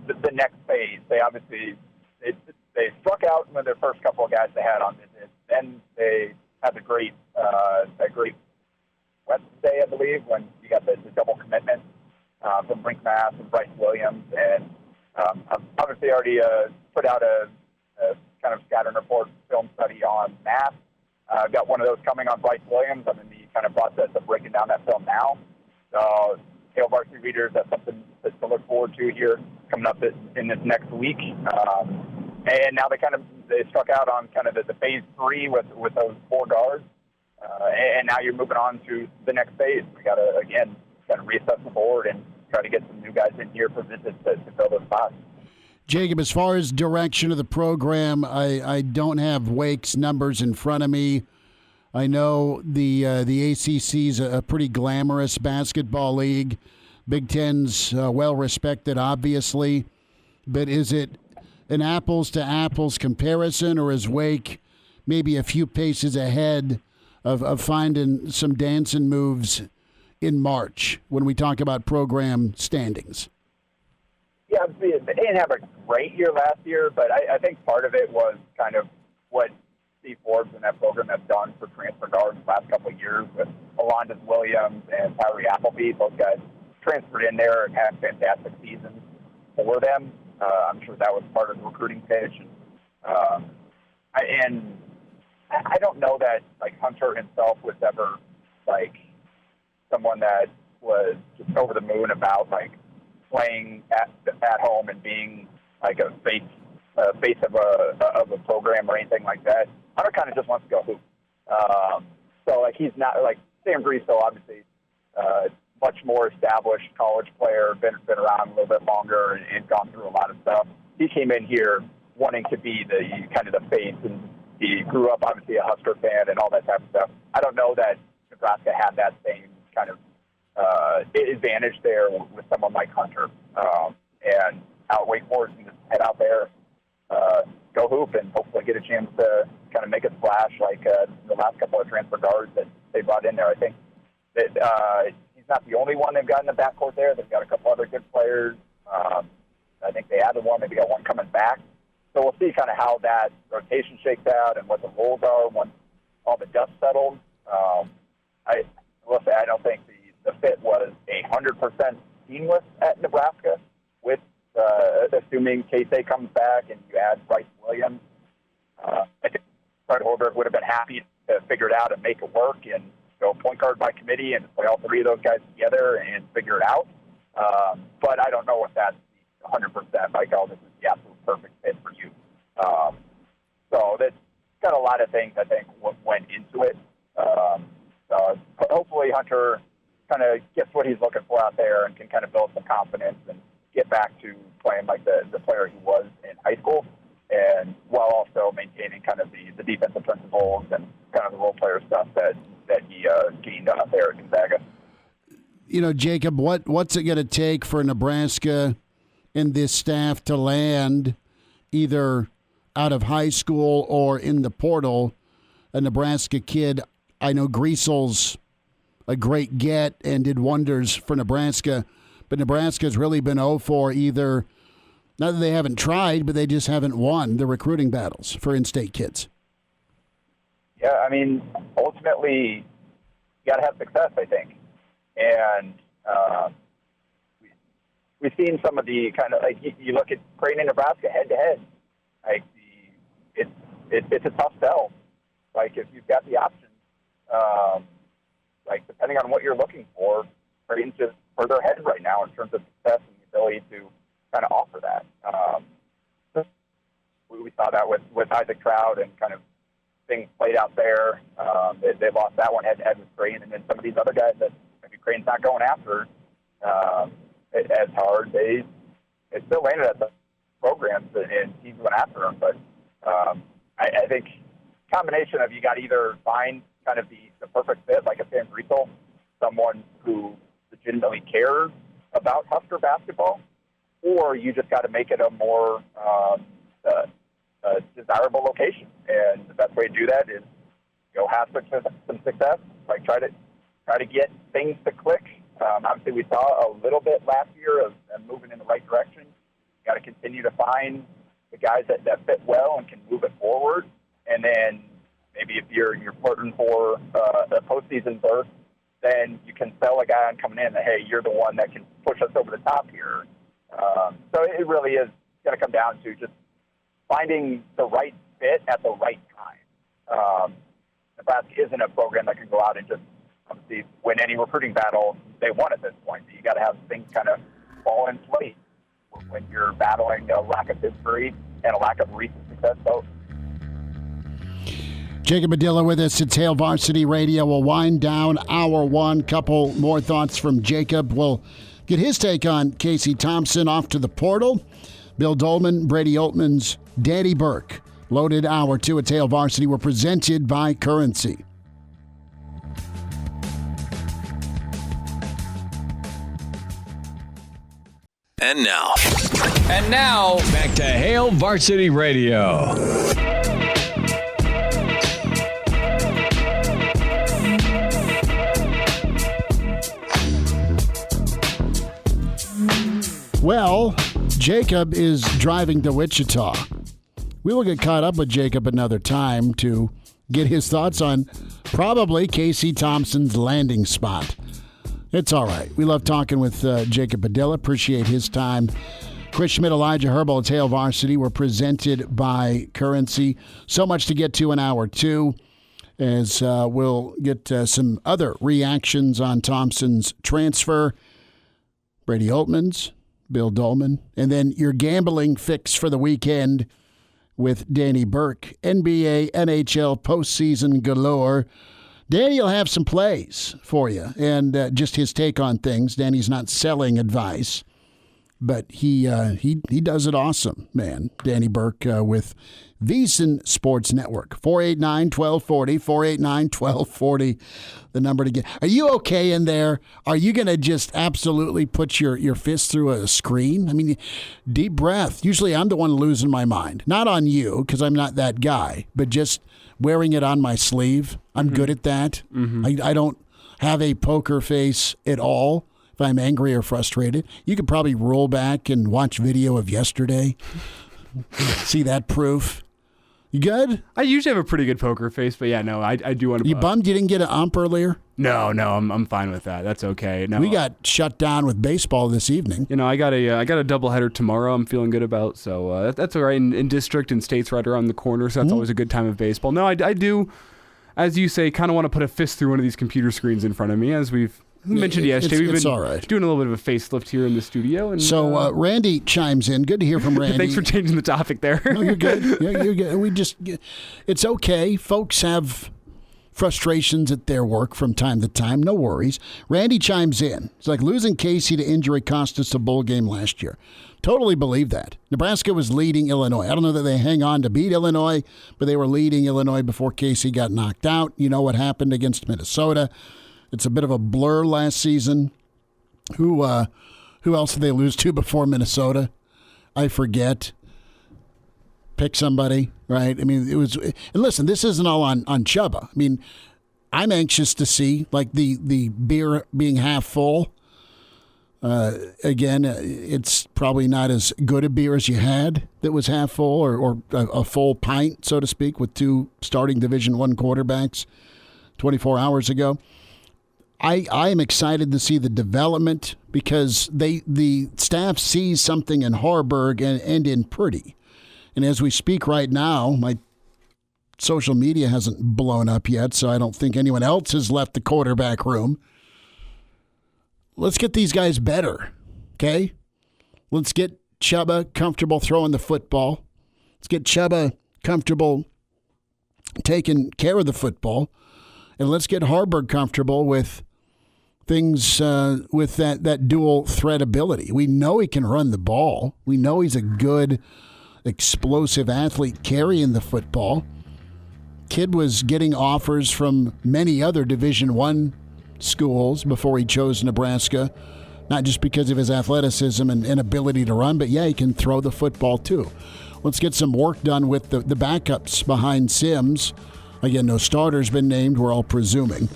the next phase. They obviously they struck out with their first couple of guys they had on visits. Then they had the great Wednesday, I believe, when you got the double commitment from Brink Mass and Bryce Williams. And I've obviously already put out a kind of scattering report film study on Mass. I've got one of those coming on Bryce Williams. I'm in the kind of process of breaking down that film now. So, Hail Varsity readers, that's something to look forward to here coming up in this next week. And now they struck out on kind of the phase 3 with those 4 guards. And now you're moving on to the next phase. We got to, again, reassess the board and try to get some new guys in here for visits to fill those spots. Jacob, as far as direction of the program, I don't have Wake's numbers in front of me. I know the ACC is a pretty glamorous basketball league. Big Ten's well-respected, obviously. But is it an apples-to-apples comparison, or is Wake maybe a few paces ahead of finding some dancing moves in March when we talk about program standings? Yeah, they didn't have a great year last year, but I think part of it was kind of what Steve Forbes and that program have done for transfer guards the last couple of years with Alondas Williams and Tyree Appleby. Those guys transferred in there and had fantastic seasons for them. I'm sure that was part of the recruiting pitch. And I don't know that, like, Hunter himself was ever, like, someone that was just over the moon about, like, playing at home and being like a face of a program or anything like that. Hunter kind of just wants to go hoop. So like he's not like Sam Griesel, obviously much more established college player, been around a little bit longer and gone through a lot of stuff. He came in here wanting to be the kind of the face, and he grew up obviously a Husker fan and all that type of stuff. I don't know that Nebraska had that same kind of advantage there with someone like Hunter. And out Wake Forest and just head out there, go hoop, and hopefully get a chance to kind of make a splash like the last couple of transfer guards that they brought in there. I think that he's not the only one they've got in the backcourt there. They've got a couple other good players. I think they added one, maybe got one coming back. So we'll see kind of how that rotation shakes out and what the roles are once all the dust settles. I will say I don't think the fit was 100% seamless at Nebraska, with assuming Casey comes back and you add Bryce Williams. I think Fred Hoiberg would have been happy to figure it out and make it work, and go point guard by committee and play all three of those guys together and figure it out. But I don't know if that's 100% like, oh, this is the absolute perfect fit for you. So that's got a lot of things, I think, went into it. Hopefully Hunter kind of gets what he's looking for out there and can kind of build some confidence and get back to playing like the player he was in high school, and while also maintaining kind of the defensive principles and kind of the role player stuff that he gained out there at Gonzaga. You know, Jacob, what's it going to take for Nebraska and this staff to land either out of high school or in the portal a Nebraska kid? I know Griesel's a great get and did wonders for Nebraska, but Nebraska's really been 0-4 either. Not that they haven't tried, but they just haven't won the recruiting battles for in-state kids. Yeah, I mean, ultimately, you got to have success, I think. And we've seen some of the kind of, like, you look at Creighton and Nebraska head-to-head. Like, it's a tough sell. Like, if you've got the option, like, depending on what you're looking for, Creighton's just further ahead right now in terms of success and the ability to kind of offer that. We saw that with Isaac Trout and kind of things played out there. They lost that one head-to-head with Creighton, and then some of these other guys that maybe Creighton's not going after as hard, they still landed at the programs and teams went after them. But I think combination of you got to either find kind of the perfect fit, like a Sam Griesel, someone who legitimately cares about Husker basketball, or you just got to make it a more desirable location. And the best way to do that is go have some success, like try to get things to click. Obviously, we saw a little bit last year of them moving in the right direction. You got to continue to find the guys that fit well and can move it forward. And then maybe if you're flirting for a postseason berth, then you can sell a guy on coming in that, hey, you're the one that can push us over the top here. So it really is going to come down to just finding the right fit at the right time. Nebraska isn't a program that can go out and just obviously win any recruiting battle they want at this point. So you got to have things kind of fall in place when you're battling a lack of history and a lack of recent success both. Jacob Padilla with us at Hail Varsity Radio. We'll wind down hour one. Couple more thoughts from Jacob. We'll get his take on Casey Thompson off to the portal. Bill Doleman, Brady Oltmans, Danny Burke. Loaded hour two at Hail Varsity were presented by Currency. And now, back to Hail Varsity Radio. Well, Jacob is driving to Wichita. We will get caught up with Jacob another time to get his thoughts on probably Casey Thompson's landing spot. It's all right. We love talking with Jacob Padilla. Appreciate his time. Schmidt, Elijah Herbel at Hail Varsity were presented by Currency. So much to get to in hour two, as we'll get some other reactions on Thompson's transfer. Brady Oltmans, Bill Doleman, and then your gambling fix for the weekend with Danny Burke. NBA, NHL, postseason galore. Danny will have some plays for you and just his take on things. Danny's not selling advice, but he does it awesome, man. Danny Burke with VSiN Sports Network. 489-1240, 489-1240, the number to get. Are you okay in there? Are you going to just absolutely put your fist through a screen? I mean, deep breath. Usually I'm the one losing my mind. Not on you, because I'm not that guy, but just wearing it on my sleeve. I'm good at that. I don't have a poker face at all if I'm angry or frustrated. You could probably roll back and watch video of yesterday. See that proof. You good? I usually have a pretty good poker face, but yeah, no, I do want to. You bummed you didn't get an ump earlier? No, I'm fine with that. That's okay. No, we got shut down with baseball this evening. You know, I got a doubleheader tomorrow. I'm feeling good about, so that's all right. In district and state's right around the corner, so that's always a good time of baseball. No, I do as you say, kind of want to put a fist through one of these computer screens in front of me, as we've mentioned yesterday. We've been all right. doing a little bit of a facelift here in the studio. And, so Randy chimes in. Good to hear from Randy. Thanks for changing the topic there. No, you're good. You're good. It's okay. Folks have frustrations at their work from time to time. No worries. Randy chimes in. It's like losing Casey to injury cost us a bowl game last year. Totally believe that. Nebraska was leading Illinois. I don't know that they hang on to beat Illinois, but they were leading Illinois before Casey got knocked out. You know what happened against Minnesota. It's a bit of a blur last season. Who else did they lose to before Minnesota? I forget. Pick somebody, right? I mean, it was. And listen, this isn't all on Chubba. I mean, I'm anxious to see like the beer being half full. Again, it's probably not as good a beer as you had that was half full, or a full pint, so to speak, with two starting Division I quarterbacks 24 hours ago. I am excited to see the development because the staff sees something in Hoiberg and in Purdy. And as we speak right now, my social media hasn't blown up yet, so I don't think anyone else has left the quarterback room. Let's get these guys better, okay? Let's get Chubba comfortable throwing the football. Let's get Chubba comfortable taking care of the football. And let's get Hoiberg comfortable with things with that dual threat ability. We know he can run the ball. We know he's a good, explosive athlete carrying the football. Kid was getting offers from many other Division I schools before he chose Nebraska, not just because of his athleticism and ability to run, but yeah, he can throw the football too. Let's get some work done with the backups behind Sims. Again, no starter's been named. We're all presuming.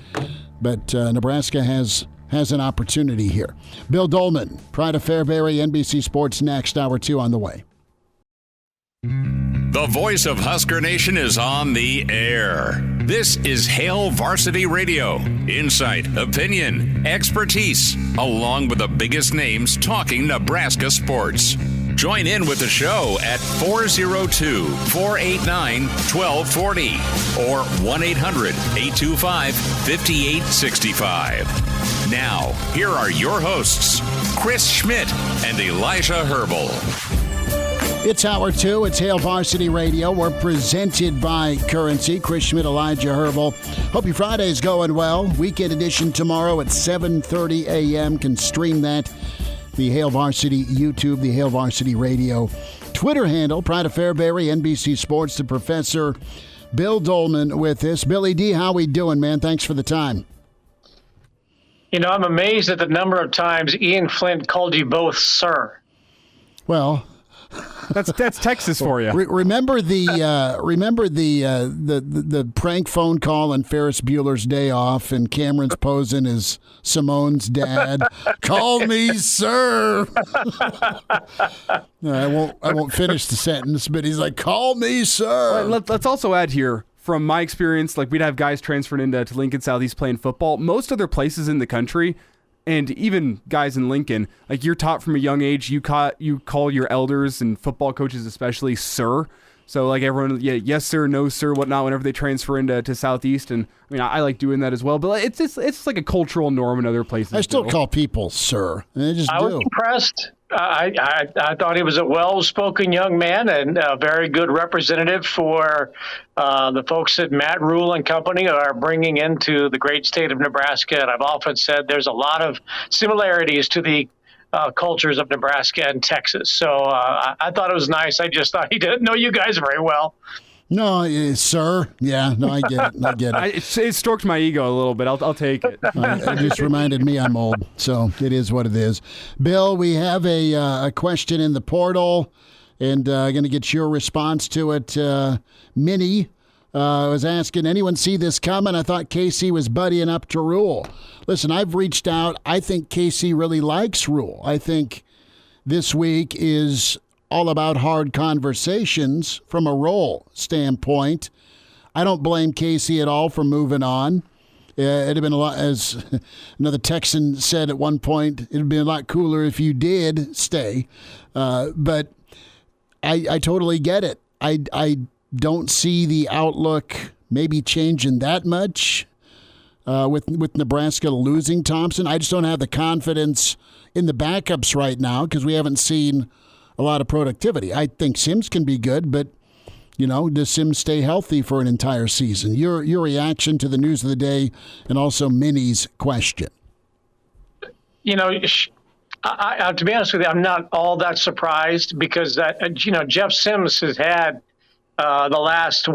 But Nebraska has an opportunity here. Bill Doleman, Pride of Fairbury, NBC Sports next. Hour 2 on the way. The voice of Husker Nation is on the air. This is Hail Varsity Radio. Insight, opinion, expertise, along with the biggest names talking Nebraska sports. Join in with the show at 402-489-1240 or 1-800-825-5865. Now, here are your hosts, Chris Schmidt and Elijah Herbel. It's Hour 2. It's Hail Varsity Radio. We're presented by Currency. Chris Schmidt, Elijah Herbel. Hope your Friday's going well. Weekend edition tomorrow at 7:30 a.m. Can stream that. The Hail Varsity YouTube, the Hail Varsity Radio Twitter handle. Pride of Fairbury, NBC Sports. The Professor, Bill Doleman with us. Billy D, how we doing, man? Thanks for the time. You know, I'm amazed at the number of times Ian Flynt called you both sir. Well, that's Texas for you. Remember the prank phone call on Ferris Bueller's Day Off, and Cameron's posing as Simone's dad. Call me sir. I won't finish the sentence, but he's like, call me sir. Let's also add here, from my experience, like we'd have guys transferred into Lincoln Southeast playing football. Most other places in the country, and even guys in Lincoln, like you're taught from a young age, you call your elders and football coaches especially sir. So like everyone, yeah, yes sir, no sir, whatnot. Whenever they transfer into Southeast, and I mean I like doing that as well. But it's like a cultural norm in other places. I still call people sir, and they just do. I was impressed. I thought he was a well-spoken young man and a very good representative for the folks that Matt Rule and company are bringing into the great state of Nebraska. And I've often said there's a lot of similarities to the cultures of Nebraska and Texas. So I thought it was nice. I just thought he didn't know you guys very well. No, sir. Yeah, no, I get it. It stroked my ego a little bit. I'll take it. It just reminded me I'm old, so it is what it is. Bill, we have a question in the portal, and going to get your response to it. Minnie was asking, anyone see this coming? I thought Casey was buddying up to Rule. Listen, I've reached out. I think Casey really likes Rule. I think this week is all about hard conversations from a role standpoint. I don't blame Casey at all for moving on. It'd have been a lot, as another Texan said at one point, it'd been a lot cooler if you did stay. But I totally get it. I don't see the outlook maybe changing that much with Nebraska losing Thompson. I just don't have the confidence in the backups right now because we haven't seen a lot of productivity. I think Sims can be good, but does Sims stay healthy for an entire season? Your reaction to the news of the day and also Minnie's question. I, to be honest with you, I'm not all that surprised because Jeff Sims has had the last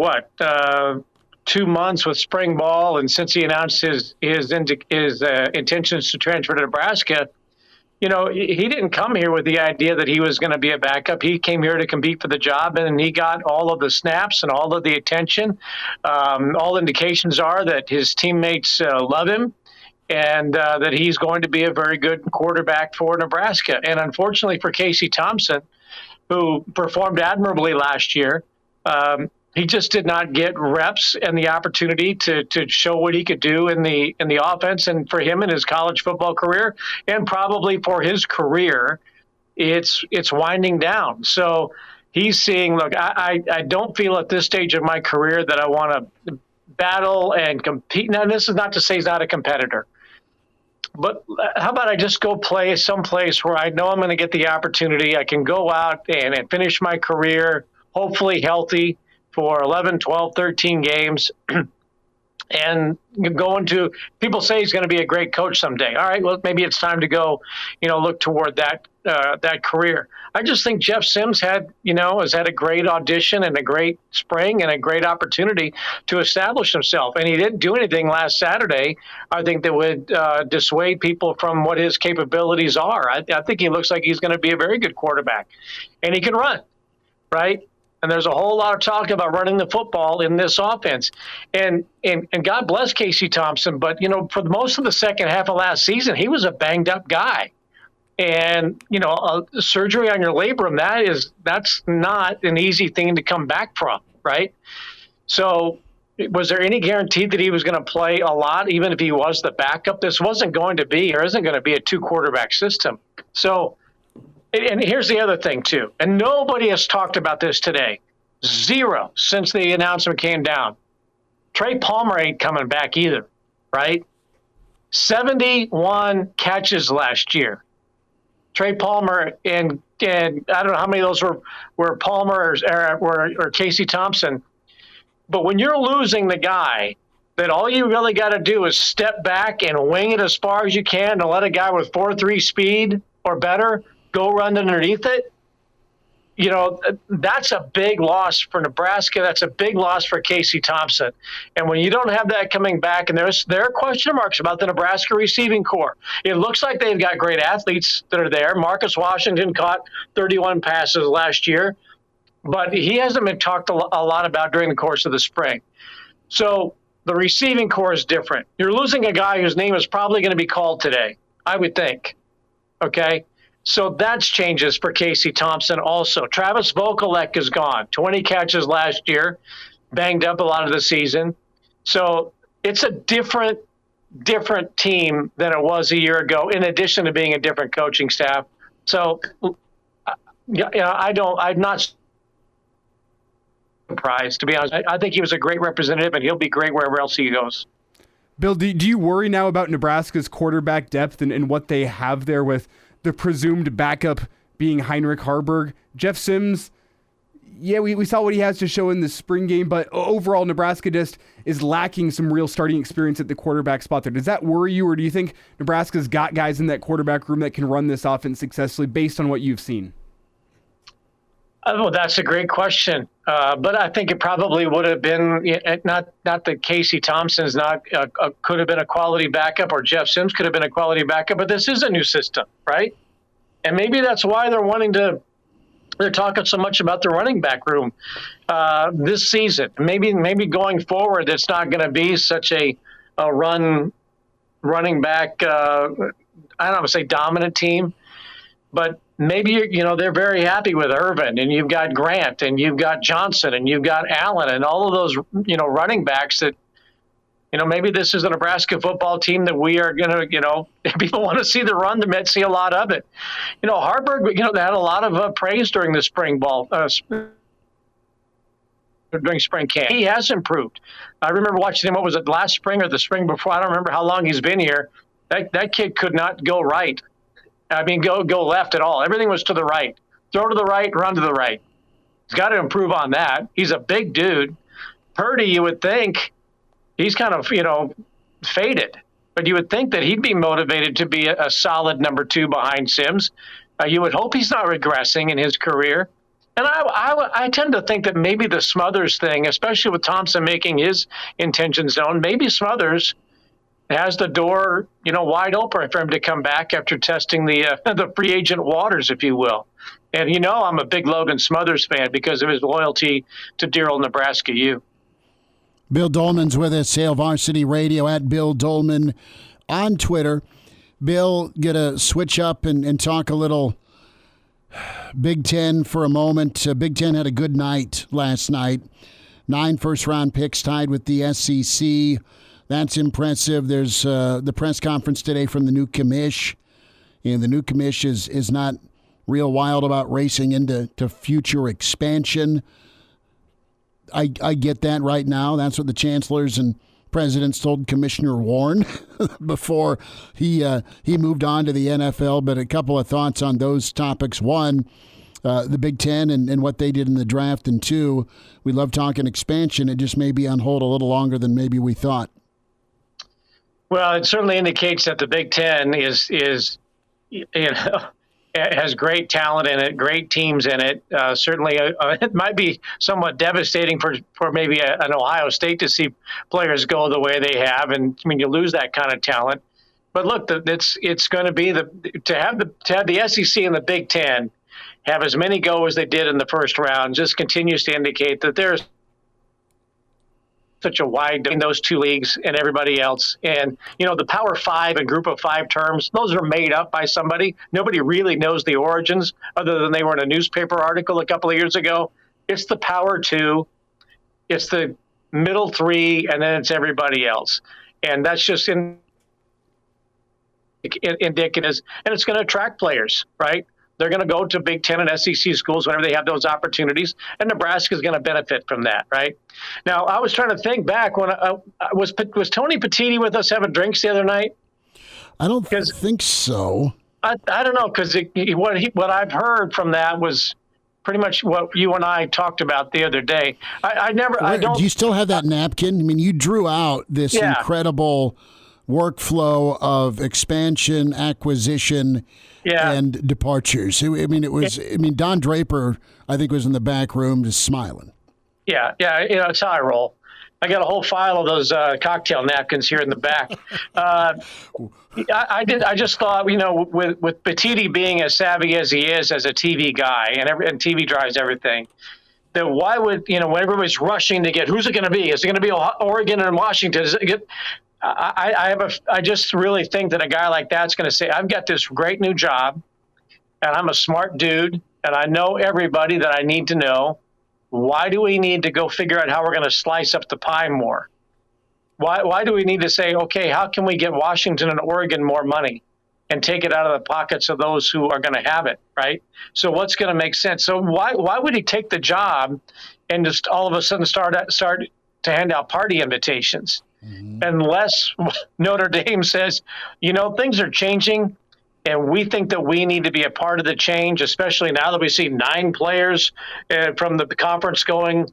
2 months with spring ball, and since he announced his intentions to transfer to Nebraska, he didn't come here with the idea that he was going to be a backup. He came here to compete for the job, and he got all of the snaps and all of the attention. All indications are that his teammates love him, and that he's going to be a very good quarterback for Nebraska. And unfortunately for Casey Thompson, who performed admirably last year, he just did not get reps and the opportunity to show what he could do in the offense. And for him in his college football career, and probably for his career, it's winding down. So he's seeing, look, I don't feel at this stage of my career that I want to battle and compete. Now, this is not to say he's not a competitor. But how about I just go play someplace where I know I'm going to get the opportunity. I can go out and finish my career, hopefully healthy, for 11, 12, 13 games. And people say he's going to be a great coach someday. All right, well, maybe it's time to go, look toward that career. I just think Jeff Sims has had a great audition and a great spring and a great opportunity to establish himself. And he didn't do anything last Saturday, I think, that would dissuade people from what his capabilities are. I think he looks like he's going to be a very good quarterback, and he can run, right? And there's a whole lot of talk about running the football in this offense. And God bless Casey Thompson, but, for most of the second half of last season, he was a banged-up guy. And, surgery on your labrum, that's not an easy thing to come back from, right? So was there any guarantee that he was going to play a lot, even if he was the backup? This wasn't going to be or isn't going to be a two-quarterback system. So, and here's the other thing, too, and nobody has talked about this today. Zero since the announcement came down. Trey Palmer ain't coming back either, right? 71 catches last year. Trey Palmer, and I don't know how many of those were Palmer or Casey Thompson. But when you're losing the guy that all you really got to do is step back and wing it as far as you can and let a guy with 4.3 speed or better go run underneath it, that's a big loss for Nebraska. That's a big loss for Casey Thompson. And when you don't have that coming back, and there are question marks about the Nebraska receiving corps. It looks like they've got great athletes that are there. Marcus Washington caught 31 passes last year, but he hasn't been talked a lot about during the course of the spring. So the receiving corps is different. You're losing a guy whose name is probably going to be called today, I would think. Okay? So that's changes for Casey Thompson also. Travis Vokalek is gone. 20 catches last year, banged up a lot of the season. So it's a different team than it was a year ago, in addition to being a different coaching staff. So, I'm not surprised, to be honest. I think he was a great representative, and he'll be great wherever else he goes. Bill, do you worry now about Nebraska's quarterback depth and what they have there with the presumed backup being Heinrich Haarberg? Jeff Sims, yeah, we saw what he has to show in the spring game, but overall Nebraska just is lacking some real starting experience at the quarterback spot there. Does that worry you, or do you think Nebraska's got guys in that quarterback room that can run this offense successfully based on what you've seen? Oh, that's a great question. But I think it probably would have been not that Casey Thompson's could have been a quality backup, or Jeff Sims could have been a quality backup, but this is a new system, right? And maybe that's why they're talking so much about the running back room this season. Maybe going forward, it's not going to be such a running back, I don't want to say dominant team, but maybe, they're very happy with Irvin, and you've got Grant, and you've got Johnson, and you've got Allen, and all of those, running backs that, maybe this is the Nebraska football team that we are going to, if people want to see the run, they might see a lot of it. Haarberg, they had a lot of praise during the spring ball. during spring camp. He has improved. I remember watching him, what was it, last spring or the spring before? I don't remember how long he's been here. That kid could not go right. I mean, go left at all. Everything was to the right. Throw to the right, run to the right. He's got to improve on that. He's a big dude. Purdy, you would think, he's kind of, faded. But you would think that he'd be motivated to be a solid number 2 behind Sims. You would hope he's not regressing in his career. And I tend to think that maybe the Smothers thing, especially with Thompson making his intentions known, maybe Smothers has the door, wide open for him to come back after testing the free agent waters, if you will. And I'm a big Logan Smothers fan because of his loyalty to dear old Nebraska U. Bill Doleman's with us, Hail Varsity Radio, at Bill Doleman on Twitter. Bill, get to switch up and talk a little Big Ten for a moment. Big Ten had a good night last night. 9 first-round picks tied with the SEC. That's impressive. There's the press conference today from the new commish. And the new commish is not real wild about racing into future expansion. I get that right now. That's what the chancellors and presidents told Commissioner Warren before he moved on to the NFL. But a couple of thoughts on those topics. One, the Big Ten and what they did in the draft. And two, we love talking expansion. It just may be on hold a little longer than maybe we thought. Well, it certainly indicates that the Big Ten is has great talent in it, great teams in it. Certainly, it might be somewhat devastating for maybe an Ohio State to see players go the way they have, and I mean you lose that kind of talent. But look, it's going to be to have the SEC and the Big Ten have as many go as they did in the first round just continues to indicate that there's such a wide between those two leagues and everybody else. And, the Power Five and Group of Five terms, those are made up by somebody. Nobody really knows the origins other than they were in a newspaper article a couple of years ago. It's the Power Two, it's the middle three, and then it's everybody else. And that's just indicative, and it's going to attract players, right? They're going to go to Big Ten and SEC schools whenever they have those opportunities, and Nebraska is going to benefit from that, right? Now, I was trying to think back when was Tony Petitti with us having drinks the other night? I don't think so. I don't know, because what I've heard from that was pretty much what you and I talked about the other day. Do you still have that napkin? I mean, you drew out this incredible workflow of expansion, acquisition, and departures. Don Draper, I think, was in the back room just smiling. Yeah, it's how I roll. I got a whole file of those cocktail napkins here in the back. I just thought, with Petitti being as savvy as he is as a TV guy, and TV drives everything, that why would, when everybody's rushing to get, who's it going to be? Is it going to be Oregon and Washington? Is it get? I just really think that a guy like that's going to say, I've got this great new job, and I'm a smart dude, and I know everybody that I need to know. Why do we need to go figure out how we're going to slice up the pie more? Why do we need to say, okay, how can we get Washington and Oregon more money and take it out of the pockets of those who are going to have it, right? So what's going to make sense? So why would he take the job and just all of a sudden start to hand out party invitations? Mm-hmm. Unless Notre Dame says, things are changing, and we think that we need to be a part of the change, especially now that we see 9 players from the conference going,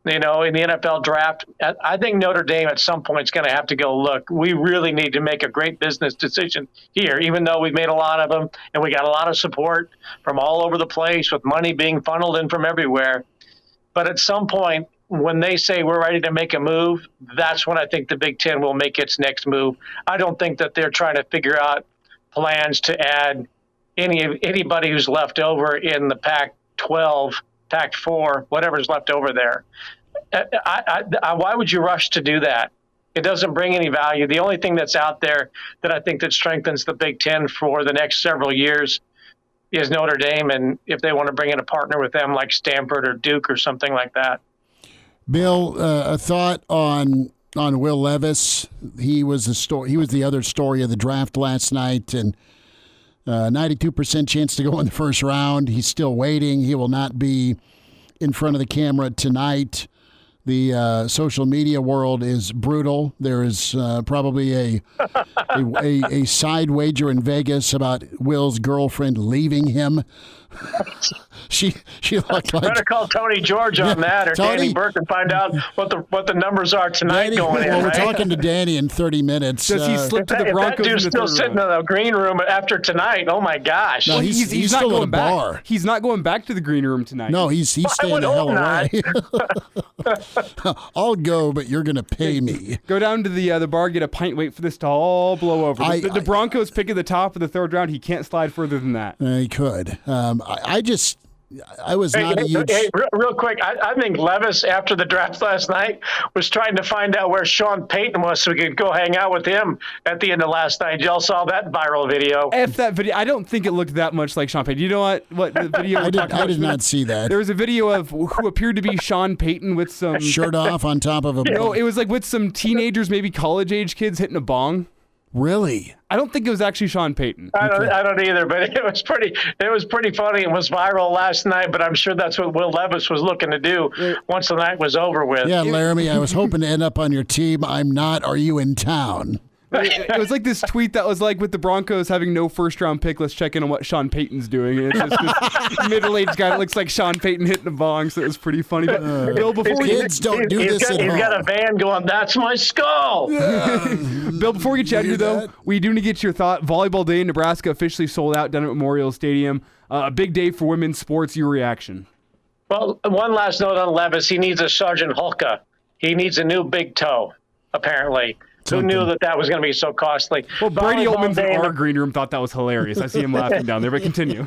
in the NFL draft. I think Notre Dame at some point is going to have to go, look, we really need to make a great business decision here, even though we've made a lot of them, and we got a lot of support from all over the place with money being funneled in from everywhere. But at some point, when they say we're ready to make a move, that's when I think the Big Ten will make its next move. I don't think that they're trying to figure out plans to add anybody who's left over in the Pac-12, Pac-4, whatever's left over there. Why would you rush to do that? It doesn't bring any value. The only thing that's out there that I think that strengthens the Big Ten for the next several years is Notre Dame, and if they want to bring in a partner with them like Stanford or Duke or something like that. Bill, a thought on Will Levis. He was the other story of the draft last night, and 92% chance to go in the first round. He's still waiting. He will not be in front of the camera tonight. The social media world is brutal. There is probably a side wager in Vegas about Will's girlfriend leaving him. she looked like. Better call Tony George on that, or Tony, Danny Burke, and find out what the numbers are tonight Danny, going in. Well, we're right? talking to Danny in 30 minutes. Does he slip to the Broncos? If that dude's in the still third sitting round? in the green room after tonight, oh my gosh! No, he's not still going at a back. bar. He's not going back to the green room tonight. No, he's staying the hell away. I'll go, but you're going to pay me. Go down to the bar, get a pint, wait for this to all blow over. The Broncos pick at the top of the third round. He can't slide further than that. He could. I was not a huge. Hey, real quick, I think Levis, after the draft last night, was trying to find out where Sean Payton was so we could go hang out with him at the end of last night. Y'all saw that viral video. That video, I don't think it looked that much like Sean Payton. You know what the video I did not see that. There was a video of who appeared to be Sean Payton with some shirt off on top of a. No, it was like with some teenagers, maybe college-age kids hitting a bong. Really? I don't think it was actually Sean Payton. I don't either, but it was pretty funny. It was viral last night, but I'm sure that's what Will Levis was looking to do once the night was over with. Yeah, Laramie, I was hoping to end up on your team. I'm not. Are you in town? It was like this tweet that was like, with the Broncos having no first-round pick, let's check in on what Sean Payton's doing. And it's just this middle-aged guy that looks like Sean Payton hitting a bong, so it was pretty funny. But Bill, before kids don't do this at home. He's got a band going, that's my skull. Bill, before we get you out of here, though, we do need to get your thought. Volleyball Day in Nebraska officially sold out down at Memorial Stadium. A big day for women's sports. Your reaction? Well, one last note on Levis. He needs a Sergeant Hulka. He needs a new big toe, apparently. Who knew that was going to be so costly? Well, Brady Oltmans in our green room thought that was hilarious. I see him laughing down there, but continue.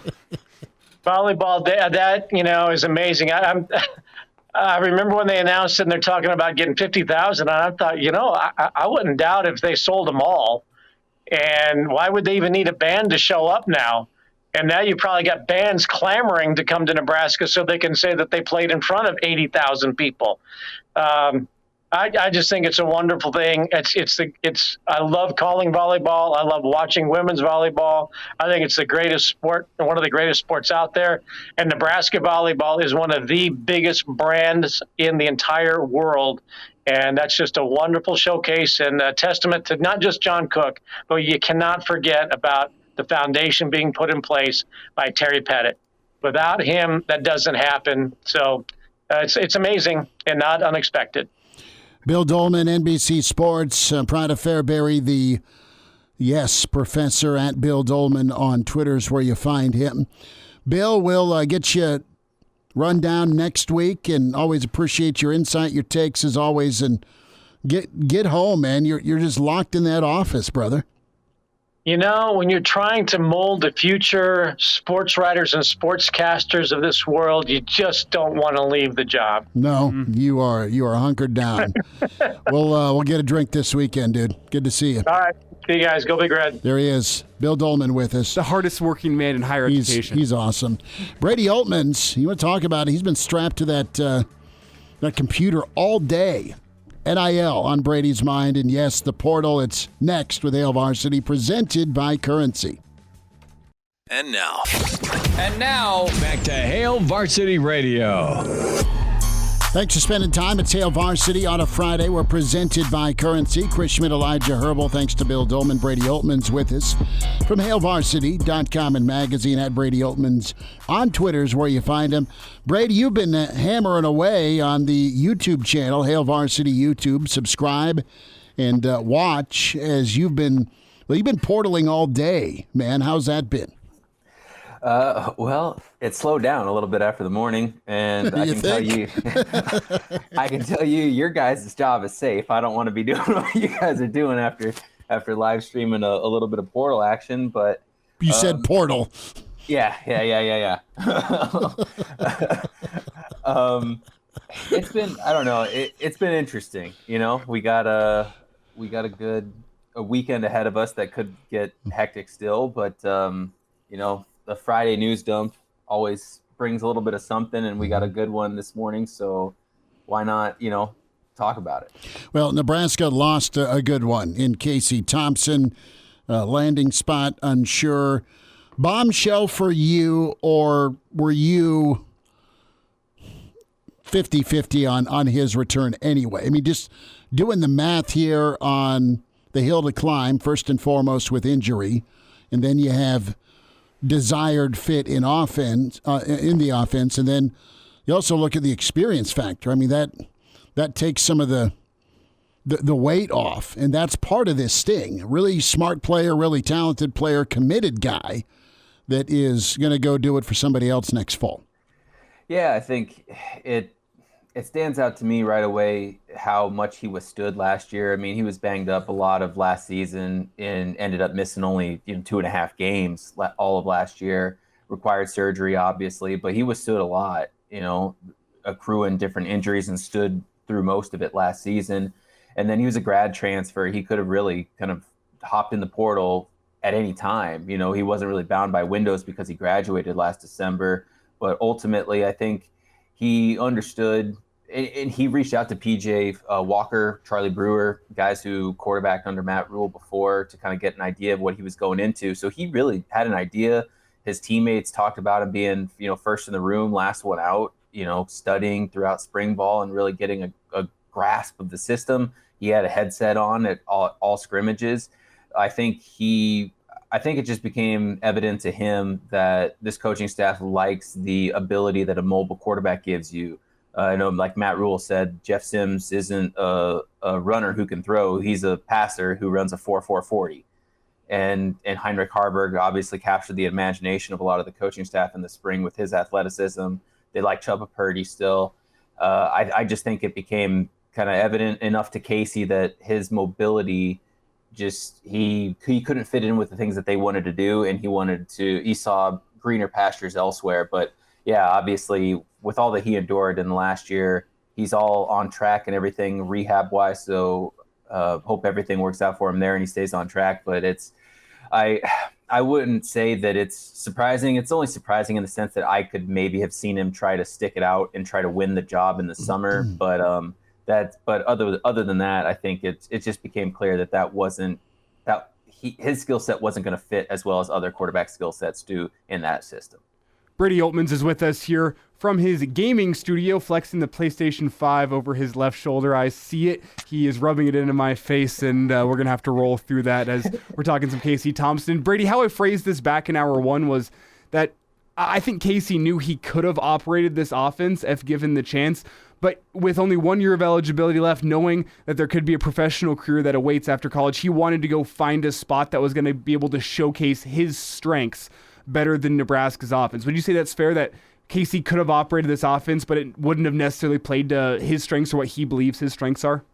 Volleyball day, that is amazing. I remember when they announced it and they're talking about getting 50,000, and I thought, I wouldn't doubt if they sold them all. And why would they even need a band to show up now? And now you probably got bands clamoring to come to Nebraska so they can say that they played in front of 80,000 people. I just think it's a wonderful thing. I love calling volleyball. I love watching women's volleyball. I think it's the greatest sport, one of the greatest sports out there. And Nebraska volleyball is one of the biggest brands in the entire world. And that's just a wonderful showcase and a testament to not just John Cook, but you cannot forget about the foundation being put in place by Terry Pettit. Without him, that doesn't happen. So it's amazing and not unexpected. Bill Doleman, NBC Sports, proud of Fairbury, the professor at Bill Doleman on Twitter is where you find him. Bill, we'll get you run down next week, and always appreciate your insight, your takes as always, and get home, man. You're just locked in that office, brother. When you're trying to mold the future sports writers and sportscasters of this world, you just don't want to leave the job. No, you are hunkered down. We'll get a drink this weekend, dude. Good to see you. All right. See you guys. Go Big Red. There he is. Bill Doleman with us. The hardest working man in higher education. He's awesome. Brady Oltmans, you want to talk about it? He's been strapped to that computer all day. NIL on Brady's mind, and yes, the portal. It's next with Hail Varsity, presented by Currency. And now, back to Hail Varsity Radio. Thanks for spending time at Hail Varsity on a Friday. We're presented by Currency. Chris Schmidt, Elijah Herbel. Thanks to Bill Doleman, Brady Oltmans with us from HailVarsity.com and magazine at Brady Oltmans on Twitter is where you find him. Brady, you've been hammering away on the YouTube channel, Hail Varsity YouTube. Subscribe and watch as you've been portaling all day, man. How's that been? Well, it slowed down a little bit after the morning, and I can tell you, your guys' job is safe. I don't want to be doing what you guys are doing after live streaming a little bit of portal action, but you said portal. Yeah. It's been, I don't know, it's been interesting. We got a good weekend ahead of us that could get hectic still, but the Friday news dump always brings a little bit of something, and we got a good one this morning, so why not, talk about it? Well, Nebraska lost a good one in Casey Thompson, landing spot unsure. Bombshell for you, or were you 50-50 on his return anyway. I mean, just doing the math here on the hill to climb, first and foremost with injury, and then you have desired fit in offense, in the offense, and then you also look at the experience factor. I mean, that takes some of the weight off, and that's part of this sting. Really smart player, really talented player, committed guy that is going to go do it for somebody else next fall. Yeah, I think it stands out to me right away how much he withstood last year. I mean, he was banged up a lot of last season and ended up missing only 2.5 games all of last year. Required surgery, obviously, but he withstood a lot, accruing different injuries and stood through most of it last season. And then he was a grad transfer. He could have really kind of hopped in the portal at any time. He wasn't really bound by windows because he graduated last December. But ultimately, I think he understood, and he reached out to PJ Walker, Charlie Brewer, guys who quarterbacked under Matt Rule before, to kind of get an idea of what he was going into. So he really had an idea. His teammates talked about him being, first in the room, last one out, studying throughout spring ball and really getting a grasp of the system. He had a headset on at all scrimmages. I think it just became evident to him that this coaching staff likes the ability that a mobile quarterback gives you. I know, like Matt Rule said, Jeff Sims isn't a runner who can throw. He's a passer who runs a 4.4 40. And Heinrich Harburg obviously captured the imagination of a lot of the coaching staff in the spring with his athleticism. They like Chubba Purdy still. I just think it became kind of evident enough to Casey that his mobility he couldn't fit in with the things that they wanted to do, and he saw greener pastures elsewhere. But yeah, obviously with all that he endured in the last year, he's all on track and everything rehab wise. So hope everything works out for him there and he stays on track. But I wouldn't say that it's surprising. It's only surprising in the sense that I could maybe have seen him try to stick it out and try to win the job in the summer. But other than that, I think it just became clear that his skill set wasn't going to fit as well as other quarterback skill sets do in that system. Brady Oltmans is with us here from his gaming studio, flexing the PlayStation 5 over his left shoulder. I see it. He is rubbing it into my face, and we're going to have to roll through that as we're talking some Casey Thompson. Brady, how I phrased this back in hour one was that I think Casey knew he could have operated this offense if given the chance, but with only 1 year of eligibility left, knowing that there could be a professional career that awaits after college, he wanted to go find a spot that was going to be able to showcase his strengths better than Nebraska's offense. Would you say that's fair, that Casey could have operated this offense, but it wouldn't have necessarily played to his strengths or what he believes his strengths are?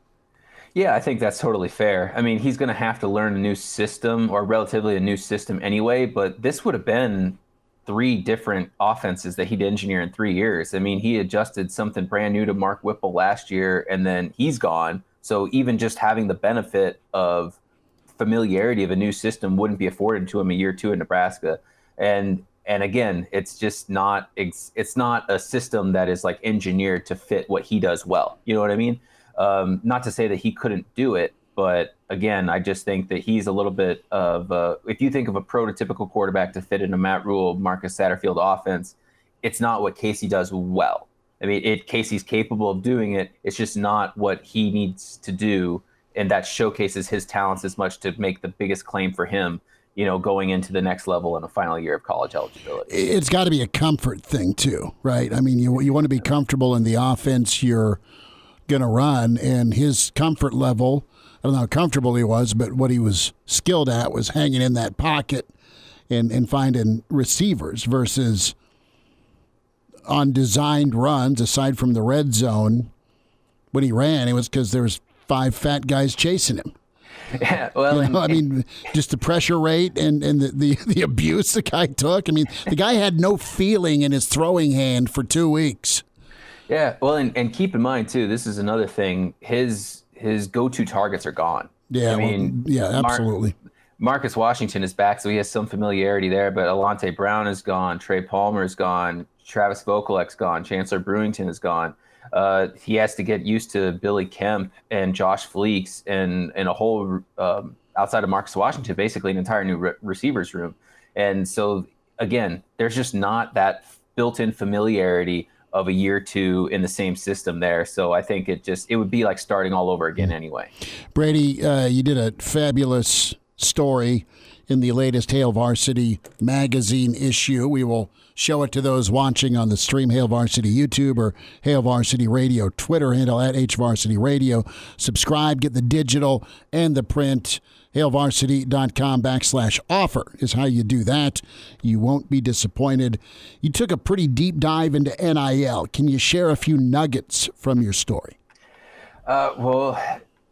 Yeah, I think that's totally fair. I mean, he's going to have to learn a new system, or relatively a new system anyway, but this would have been 3 different offenses that he'd engineer in 3 years. I mean, he adjusted something brand new to Mark Whipple last year, and then he's gone. So even just having the benefit of familiarity of a new system wouldn't be afforded to him in year 2 in Nebraska. And again, it's just not a system that is like engineered to fit what he does well. You know what I mean? Not to say that he couldn't do it, but again, I just think that he's a little bit of if you think of a prototypical quarterback to fit in a Matt Rule, Marcus Satterfield offense, it's not what Casey does well. I mean, Casey's capable of doing it. It's just not what he needs to do, and that showcases his talents as much to make the biggest claim for him, going into the next level in a final year of college eligibility. It's got to be a comfort thing too, right? I mean, you want to be comfortable in the offense you're going to run, and his comfort level, I don't know how comfortable he was, but what he was skilled at was hanging in that pocket and finding receivers versus on designed runs, aside from the red zone. When he ran, it was because there was 5 fat guys chasing him. Yeah, well, I mean, just the pressure rate and the abuse the guy took. I mean, the guy had no feeling in his throwing hand for 2 weeks. Yeah, well, and keep in mind too, this is another thing. His go-to targets are gone. Yeah, I mean, absolutely. Marcus Washington is back, so he has some familiarity there. But Alante Brown is gone. Trey Palmer is gone. Travis Vokalek's gone. Chancellor Brewington is gone. He has to get used to Billy Kemp and Josh Fleeks and a whole outside of Marcus Washington, basically an entire new receivers room. And so again, there's just not that built-in familiarity of a year or two in the same system there. So I think it would be like starting all over again anyway. Brady, you did a fabulous story in the latest Hail Varsity magazine issue. We will show it to those watching on the Stream Hail Varsity YouTube or Hail Varsity Radio Twitter handle at HVarsity Radio. Subscribe, get the digital and the print. HailVarsity.com/offer is how you do that. You won't be disappointed. You took a pretty deep dive into NIL. Can you share a few nuggets from your story? Well,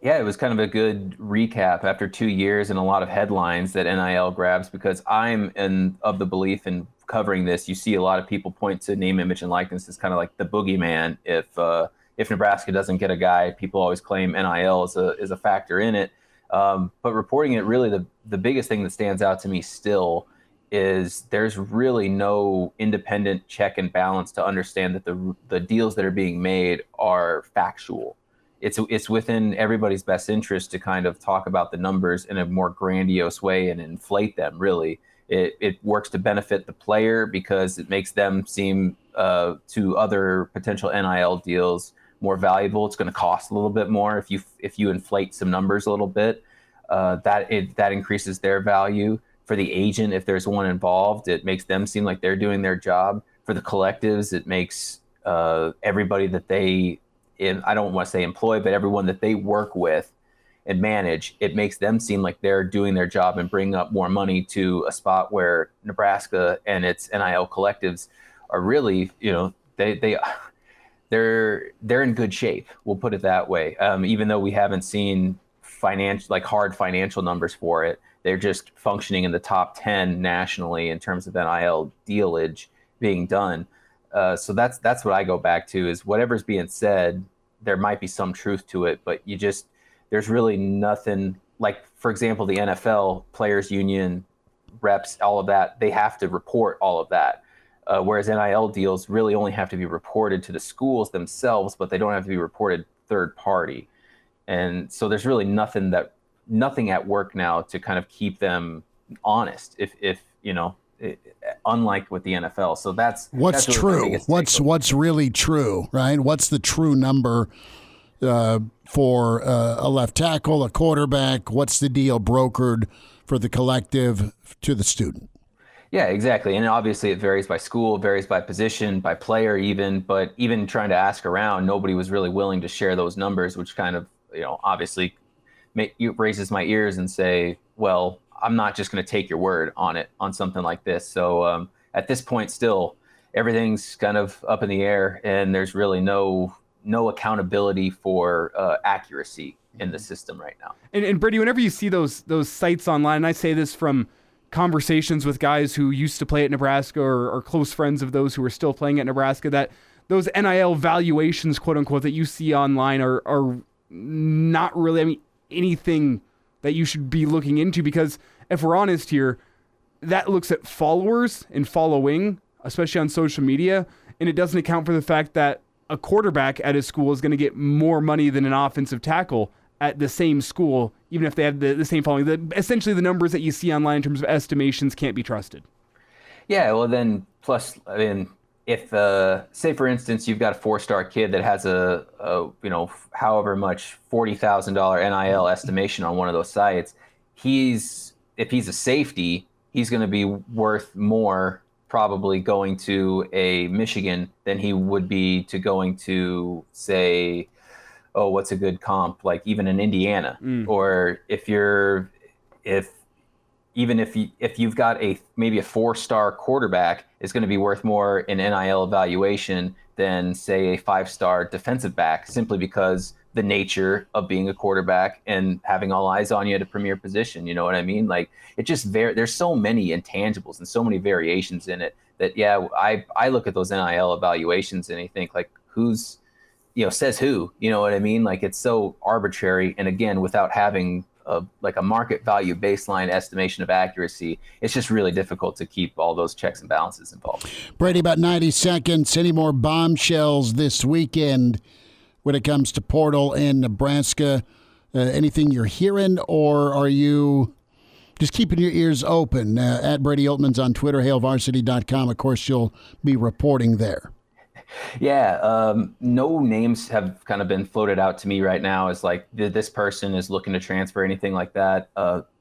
yeah, it was kind of a good recap after 2 years and a lot of headlines that NIL grabs, because I'm of the belief in covering this. You see a lot of people point to name, image, and likeness as kind of like the boogeyman. If Nebraska doesn't get a guy, people always claim NIL is a factor in it. But reporting it, really the biggest thing that stands out to me still is there's really no independent check and balance to understand that the deals that are being made are factual. It's within everybody's best interest to kind of talk about the numbers in a more grandiose way and inflate them, really. It works to benefit the player because it makes them seem to other potential NIL deals more valuable. It's going to cost a little bit more if you inflate some numbers a little bit. That increases their value. For the agent, if there's one involved, it makes them seem like they're doing their job. For the collectives, it makes everybody that I don't want to say employ, but everyone that they work with and manage, it makes them seem like they're doing their job and bringing up more money to a spot where Nebraska and its NIL collectives are really, they're in good shape. We'll put it that way. Even though we haven't seen hard financial numbers for it, they're just functioning in the top 10 nationally in terms of NIL dealage being done. So that's what I go back to, is whatever's being said, there might be some truth to it, but there's really nothing. Like, for example, the NFL players union reps, all of that, they have to report all of that. Whereas NIL deals really only have to be reported to the schools themselves, but they don't have to be reported third party. And so there's really nothing at work now to kind of keep them honest, unlike with the NFL. So that's what's really true. What's really true, right? What's the true number for a left tackle, a quarterback? What's the deal brokered for the collective to the student? Yeah, exactly. And obviously it varies by school, varies by position, by player even. But even trying to ask around, nobody was really willing to share those numbers, which kind of, obviously raises my ears and say, well, I'm not just going to take your word on it on something like this. So at this point, still, everything's kind of up in the air, and there's really no accountability for accuracy in the system right now. And Brady, whenever you see those sites online, and I say this from conversations with guys who used to play at Nebraska or close friends of those who are still playing at Nebraska, that those NIL valuations, quote unquote, that you see online are not really, anything that you should be looking into, because if we're honest here, that looks at followers and following, especially on social media, and it doesn't account for the fact that a quarterback at his school is going to get more money than an offensive tackle at the same school, even if they have the same following. Essentially, the numbers that you see online in terms of estimations can't be trusted. Yeah, well then, plus, if, say for instance, you've got a 4-star kid that has a however much $40,000 NIL estimation on one of those sites, if he's a safety, he's going to be worth more probably going to a Michigan than he would be to going to, say, what's a good comp, like even in Indiana. Or if you've got maybe a 4-star quarterback, is going to be worth more in NIL evaluation than, say, a 5-star defensive back, simply because the nature of being a quarterback and having all eyes on you at a premier position. You know what I mean? Like, it just there's so many intangibles and so many variations in it that, I look at those NIL evaluations and I think, like, who's, says who, you know what I mean? Like, it's so arbitrary. And again, without having a market value baseline estimation of accuracy, it's just really difficult to keep all those checks and balances involved. Brady, about 90 seconds. Any more bombshells this weekend when it comes to portal in Nebraska? Anything you're hearing, or are you just keeping your ears open? At Brady Oltmans on Twitter, HailVarsity.com. Of course, you'll be reporting there. Yeah, no names have kind of been floated out to me right now as like this person is looking to transfer, anything like that.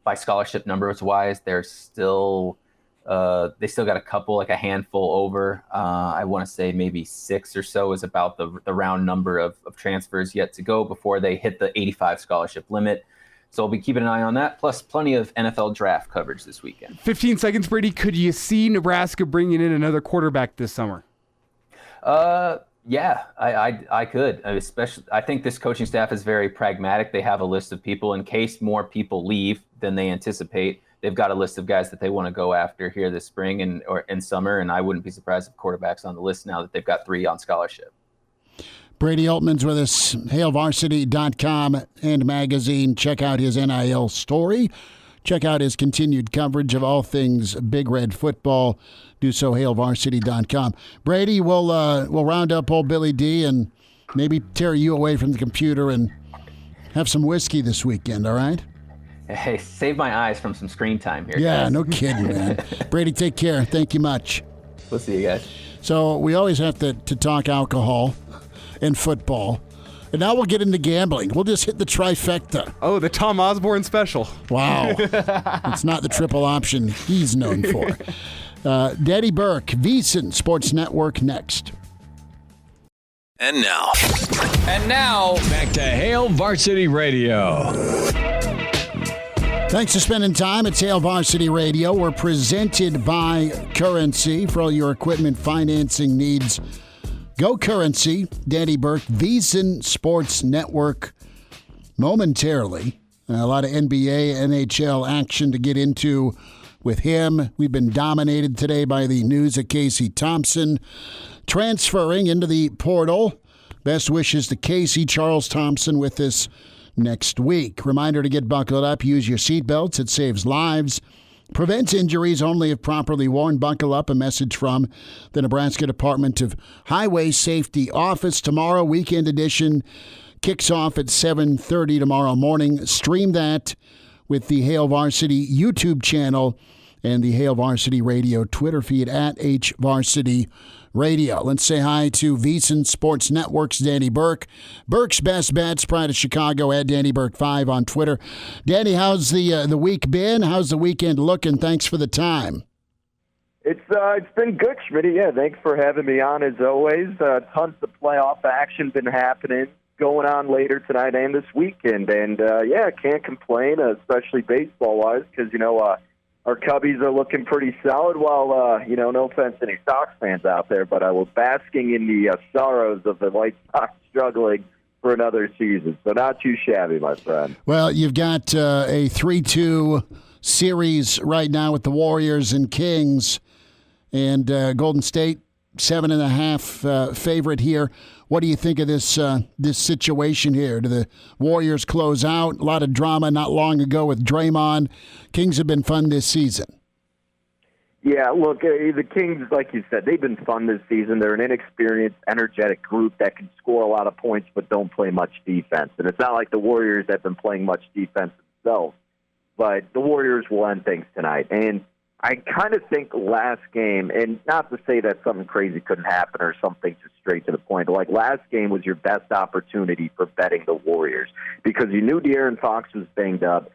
By scholarship numbers wise, they still got a couple, like a handful over. I want to say maybe 6 or so is about the round number of transfers yet to go before they hit the 85 scholarship limit. So I'll be keeping an eye on that, plus plenty of NFL draft coverage this weekend. 15 seconds, Brady. Could you see Nebraska bringing in another quarterback this summer? Yeah, I could. Especially, I think this coaching staff is very pragmatic. They have a list of people in case more people leave than they anticipate. They've got a list of guys that they want to go after here this spring or in summer, and I wouldn't be surprised if quarterback's on the list now that they've got 3 on scholarship. Brady Oltmans with us, HailVarsity.com and magazine. Check out his NIL story. Check out his continued coverage of all things Big Red football. Do so, HailVarsity.com. Brady, we'll round up old Billy D and maybe tear you away from the computer and have some whiskey this weekend, all right? Hey, save my eyes from some screen time here, Yeah, guys. no kidding, man. Brady, take care. Thank you much. We'll see you guys. So we always have to talk alcohol and football. And now we'll get into gambling. We'll just hit the trifecta. Oh, the Tom Osborne special. Wow. It's not the triple option he's known for. Danny Burke, VSiN Sports Network, next. And now, back to Hail Varsity Radio. Thanks for spending time at Hail Varsity Radio. We're presented by Currency for all your equipment financing needs. Go Currency. Danny Burke, VSiN Sports Network. Momentarily, a lot of NBA, NHL action to get into with him. We've been dominated today by the news of Casey Thompson transferring into the portal. Best wishes to Casey. Charles Thompson with us next week. Reminder to get buckled up. Use your seatbelts. It saves lives. Prevents injuries only if properly worn. Buckle up. A message from the Nebraska Department of Highway Safety Office. Tomorrow, weekend edition, kicks off at 7:30 tomorrow morning. Stream that with the Hail Varsity YouTube channel and the Hail Varsity Radio Twitter feed at HVarsity Radio. Let's say hi to VSiN Sports Network's Danny Burke. Burke's Best Bets, Pride of Chicago, at Danny Burke 5 on Twitter. Danny, how's the week been? How's the weekend looking? Thanks for the time. It's been good, Schmidt. Yeah, thanks for having me on as always. Tons of playoff action been happening, going on later tonight and this weekend. And, can't complain, especially baseball-wise, because, our Cubbies are looking pretty solid while, no offense to any Sox fans out there, but I was basking in the sorrows of the White Sox struggling for another season. So not too shabby, my friend. Well, you've got a 3-2 series right now with the Warriors and Kings, and Golden State 7.5 favorite here. What do you think of this situation here? Do the Warriors close out? A lot of drama not long ago with Draymond. Kings have been fun this season. Yeah, look, the Kings, like you said, they've been fun this season. They're an inexperienced, energetic group that can score a lot of points but don't play much defense. And it's not like the Warriors have been playing much defense themselves. But the Warriors will end things tonight. And I kind of think last game, and not to say that something crazy couldn't happen or something just straight to the point, but like last game was your best opportunity for betting the Warriors because you knew De'Aaron Fox was banged up.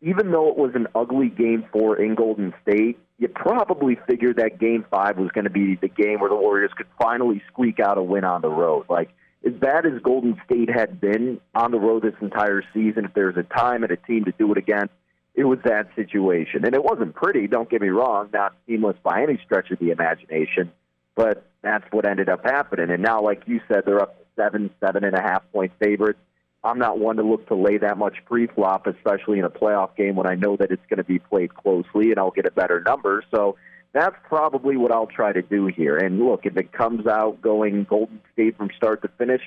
Even though it was an ugly Game 4 in Golden State, you probably figured that Game 5 was going to be the game where the Warriors could finally squeak out a win on the road. Like, as bad as Golden State had been on the road this entire season, if there's a time and a team to do it against, it was that situation. And it wasn't pretty, don't get me wrong, not seamless by any stretch of the imagination, but that's what ended up happening. And now, like you said, they're up to 7.5 point favorites. I'm not one to look to lay that much pre-flop, especially in a playoff game when I know that it's going to be played closely and I'll get a better number. So that's probably what I'll try to do here. And look, if it comes out going Golden State from start to finish,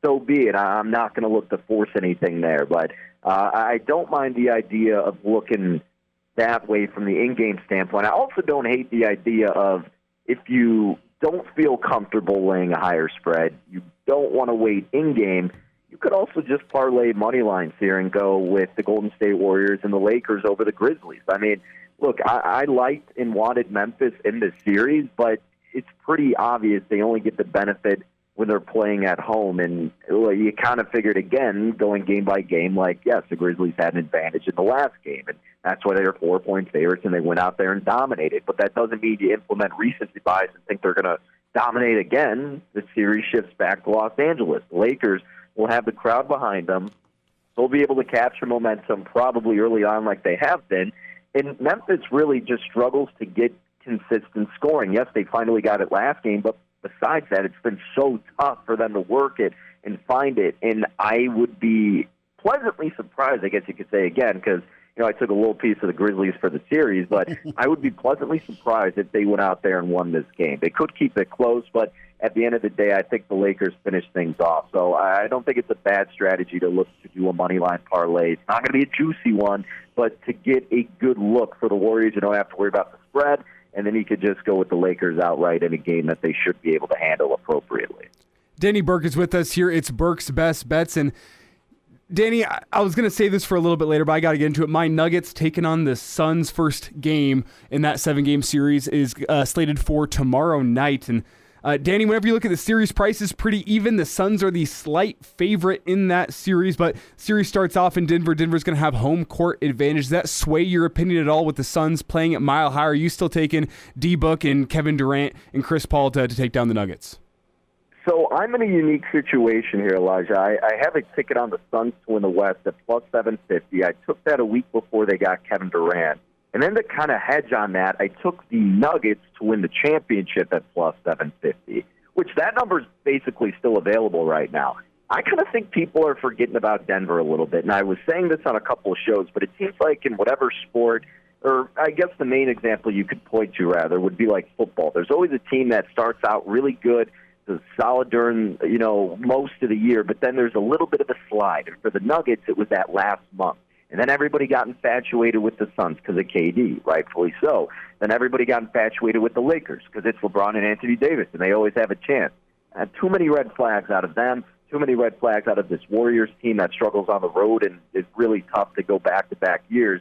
so be it. I'm not going to look to force anything there. But I don't mind the idea of looking that way from the in-game standpoint. I also don't hate the idea of if you don't feel comfortable laying a higher spread, you don't want to wait in-game, you could also just parlay money lines here and go with the Golden State Warriors and the Lakers over the Grizzlies. I mean, look, I liked and wanted Memphis in this series, but it's pretty obvious they only get the benefit when they're playing at home. And you kind of figured, again, going game by game, like, yes, the Grizzlies had an advantage in the last game, and that's why they were 4-point favorites, and they went out there and dominated. But that doesn't mean you implement recency bias and think they're going to dominate again. The series shifts back to Los Angeles. The Lakers will have the crowd behind them. They'll be able to capture momentum probably early on like they have been. And Memphis really just struggles to get consistent scoring. Yes, they finally got it last game, but besides that, it's been so tough for them to work it and find it. And I would be pleasantly surprised, I guess you could say again, because I took a little piece of the Grizzlies for the series, but I would be pleasantly surprised if they went out there and won this game. They could keep it close, but at the end of the day, I think the Lakers finish things off. So I don't think it's a bad strategy to look to do a money line parlay. It's not going to be a juicy one, but to get a good look for the Warriors, you don't have to worry about the spread, and then you could just go with the Lakers outright in a game that they should be able to handle appropriately. Danny Burke is with us here. It's Burke's Best Bets, and Danny, I was going to say this for a little bit later, but I got to get into it. My Nuggets taking on the Suns' first game in that 7-game series is slated for tomorrow night. And Danny, whenever you look at the series, price is pretty even. The Suns are the slight favorite in that series, but series starts off in Denver. Denver's going to have home court advantage. Does that sway your opinion at all with the Suns playing at Mile High? Are you still taking D-Book and Kevin Durant and Chris Paul to take down the Nuggets? So I'm in a unique situation here, Elijah. I have a ticket on the Suns to win the West at plus 750. I took that a week before they got Kevin Durant. And then to kind of hedge on that, I took the Nuggets to win the championship at plus 750, which that number is basically still available right now. I kind of think people are forgetting about Denver a little bit. And I was saying this on a couple of shows, but it seems like in whatever sport, or I guess the main example you could point to, rather, would be like football. There's always a team that starts out really good, is solid during, most of the year, but then there's a little bit of a slide. And for the Nuggets, it was that last month. And then everybody got infatuated with the Suns because of KD, rightfully so. Then everybody got infatuated with the Lakers because it's LeBron and Anthony Davis, and they always have a chance. Too many red flags out of them, too many red flags out of this Warriors team that struggles on the road and is really tough to go back-to-back years.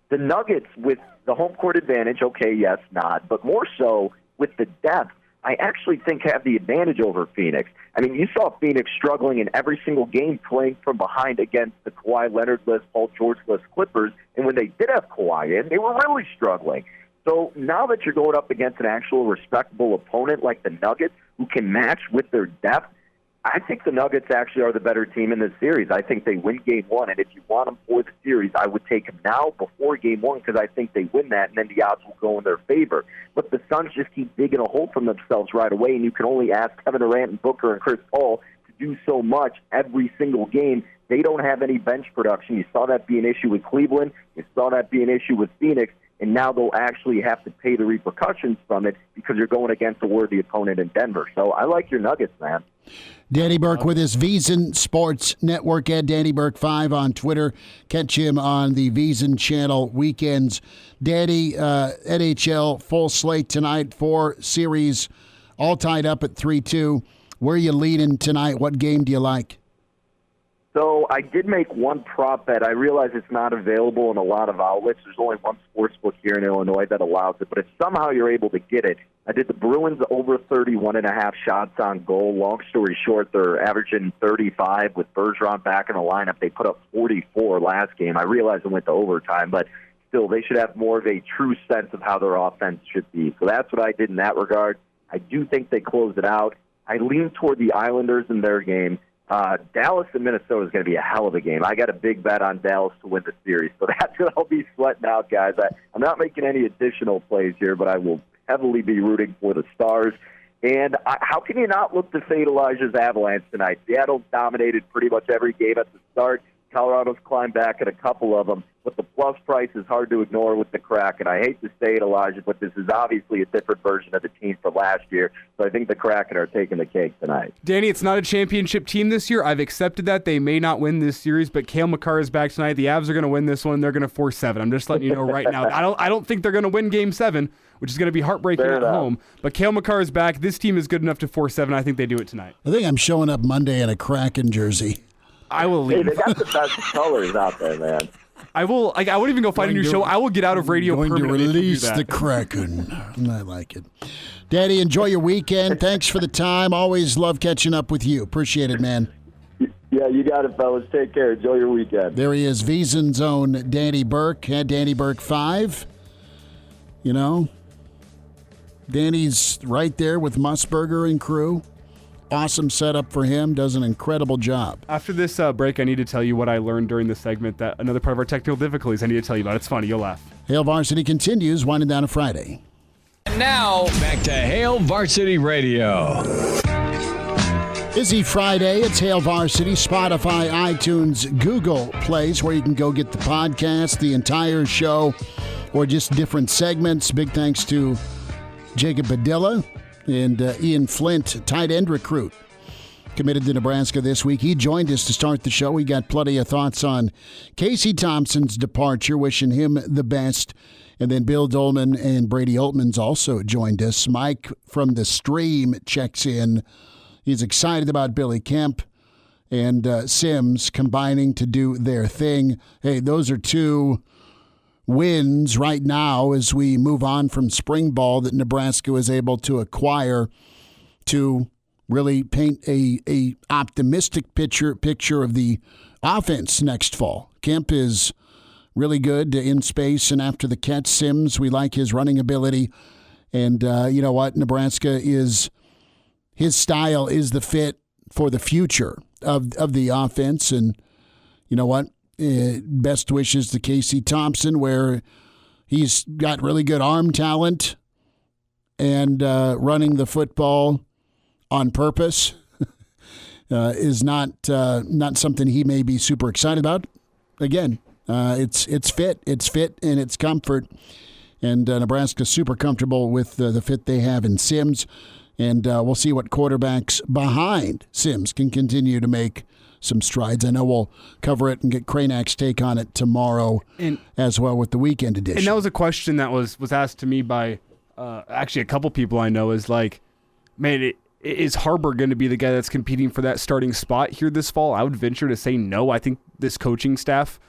The Nuggets, with the home court advantage, okay, yes, not, but more so with the depth, I actually think have the advantage over Phoenix. I mean, you saw Phoenix struggling in every single game playing from behind against the Kawhi Leonard-less, Paul George-less Clippers, and when they did have Kawhi in, they were really struggling. So now that you're going up against an actual respectable opponent like the Nuggets, who can match with their depth, I think the Nuggets actually are the better team in this series. I think they win Game 1, and if you want them for the series, I would take them now before Game 1 because I think they win that, and then the odds will go in their favor. But the Suns just keep digging a hole from themselves right away, and you can only ask Kevin Durant and Booker and Chris Paul to do so much every single game. They don't have any bench production. You saw that be an issue with Cleveland. You saw that be an issue with Phoenix. And now they'll actually have to pay the repercussions from it because you're going against a worthy opponent in Denver. So I like your Nuggets, man. Danny Burke with his VSiN Sports Network at Danny Burke 5 on Twitter. Catch him on the VSiN channel weekends. Danny, NHL full slate tonight, 4 series, all tied up at 3-2. Where are you leaning tonight? What game do you like? So I did make one prop bet. I realize it's not available in a lot of outlets. There's only one sports book here in Illinois that allows it. But if somehow you're able to get it, I did the Bruins over 31.5 shots on goal. Long story short, they're averaging 35 with Bergeron back in the lineup. They put up 44 last game. I realize it went to overtime, but still, they should have more of a true sense of how their offense should be. So that's what I did in that regard. I do think they closed it out. I lean toward the Islanders in their game. Dallas and Minnesota is going to be a hell of a game. I got a big bet on Dallas to win the series, so that's what I'll be sweating out, guys. I'm not making any additional plays here, but I will heavily be rooting for the Stars. And how can you not look to fade Elijah's Avalanche tonight? Seattle dominated pretty much every game at the start. Colorado's climbed back at a couple of them, but the plus price is hard to ignore with the Kraken. I hate to say it, Elijah, but this is obviously a different version of the team from last year, so I think the Kraken are taking the cake tonight. Danny, it's not a championship team this year. I've accepted that. They may not win this series, but Cale Makar is back tonight. The Avs are going to win this one. They're going to force 7. I'm just letting you know right now. I don't think they're going to win Game 7, which is going to be heartbreaking at home. But Cale Makar is back. This team is good enough to force 7. I think they do it tonight. I think I'm showing up Monday in a Kraken jersey. I will leave. Hey, they got the best colors out there, man. I won't even go find a new show. I will get out of radio permanently. Going to release the Kraken. I like it. Daddy, enjoy your weekend. Thanks for the time. Always love catching up with you. Appreciate it, man. Yeah, you got it, fellas. Take care. Enjoy your weekend. There he is, Veasan's own Danny Burke. Had Danny Burke 5. You know, Danny's right there with Musburger and crew. Awesome setup for him. Does an incredible job. After this break, I need to tell you what I learned during the segment, that another part of our technical difficulties I need to tell you about. It's funny. You'll laugh. Hail Varsity continues, winding down a Friday. And now, back to Hail Varsity Radio. Busy Friday. It's Hail Varsity, Spotify, iTunes, Google Plays, where you can go get the podcast, the entire show, or just different segments. Big thanks to Jacob Padilla and Ian Flynt, tight end recruit, committed to Nebraska this week. He joined us to start the show. We got plenty of thoughts on Casey Thompson's departure, wishing him the best. And then Bill Doleman and Brady Oltmans also joined us. Mike from the stream checks in. He's excited about Billy Kemp and Sims combining to do their thing. Hey, those are 2 wins right now as we move on from spring ball that Nebraska was able to acquire to really paint a optimistic picture of the offense next fall. Kemp is really good in space and after the catch. Sims, we like his running ability. And you know what? Nebraska is, his style is the fit for the future of the offense. And you know what? Best wishes to Casey Thompson, where he's got really good arm talent and running the football on purpose is not something he may be super excited about. Again, it's fit and it's comfort, and Nebraska's super comfortable with the fit they have in Sims, and we'll see what quarterbacks behind Sims can continue to make some strides. I know we'll cover it and get Cranak's take on it tomorrow as well with the weekend edition. And that was a question that was asked to me by actually a couple people I know, is like, man, is Hoiberg going to be the guy that's competing for that starting spot here this fall? I would venture to say no. I think this coaching staff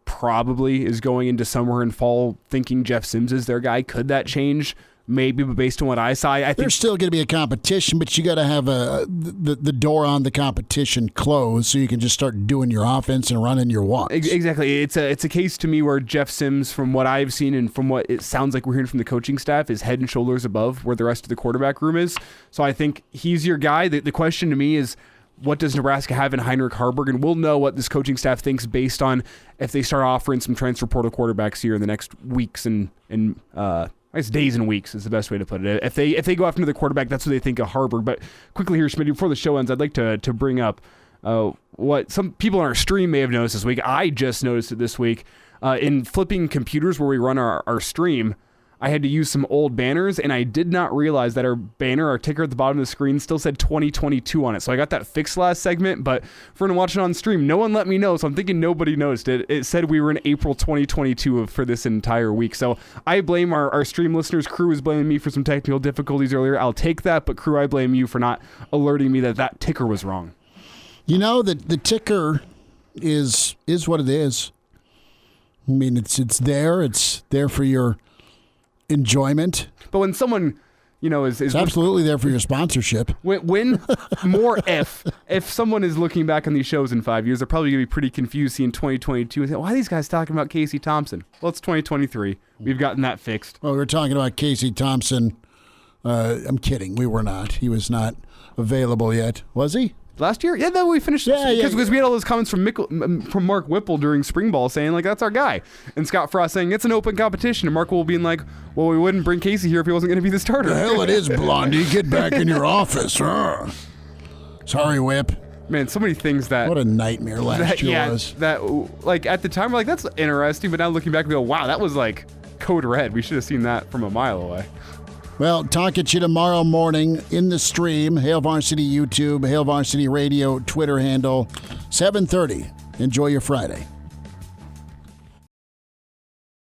probably is going into summer and fall thinking Jeff Sims is their guy. Could that change? Maybe, but based on what I saw, I think there's still going to be a competition, but you got to have the door on the competition closed so you can just start doing your offense and running your wants. Exactly. It's a case to me where Jeff Sims, from what I've seen and from what it sounds like we're hearing from the coaching staff, is head and shoulders above where the rest of the quarterback room is. So I think he's your guy. The question to me is, what does Nebraska have in Heinrich Hoiberg? And we'll know what this coaching staff thinks based on if they start offering some transfer portal quarterbacks here in the next weeks and I guess days and weeks is the best way to put it. If they go after another quarterback, that's what they think of Hoiberg. But quickly here, Schmidt, before the show ends, I'd like to bring up what some people on our stream may have noticed this week. I just noticed it this week. In flipping computers where we run our stream, I had to use some old banners, and I did not realize that our banner, our ticker at the bottom of the screen, still said 2022 on it. So I got that fixed last segment, but for anyone watching on stream, no one let me know, so I'm thinking nobody noticed it. It said we were in April 2022 for this entire week. So I blame our stream listeners. Crew is blaming me for some technical difficulties earlier. I'll take that, but Crew, I blame you for not alerting me that ticker was wrong. You know, the ticker is what it is. I mean, it's there. It's there for your enjoyment. But when someone, is it's absolutely there for your sponsorship. When if someone is looking back on these shows in 5 years, they're probably going to be pretty confused seeing 2022 and say, why are these guys talking about Casey Thompson? Well, it's 2023. We've gotten that fixed. Well, we were talking about Casey Thompson. I'm kidding. We were not. He was not available yet. Was he? Last year? Yeah, then we finished. Because we had all those comments from Mark Whipple during spring ball saying, like, that's our guy. And Scott Frost saying, it's an open competition. And Mark Whipple being like, well, we wouldn't bring Casey here if he wasn't going to be the starter. The hell it is, Blondie. Get back in your office. Sorry, Whip. Man, so many things that... What a nightmare last year was. That, like, at the time, we're like, that's interesting. But now looking back, we go, wow, that was, like, code red. We should have seen that from a mile away. Well, talk at you tomorrow morning in the stream. Hail Varsity YouTube, Hail Varsity Radio Twitter handle, 7:30. Enjoy your Friday.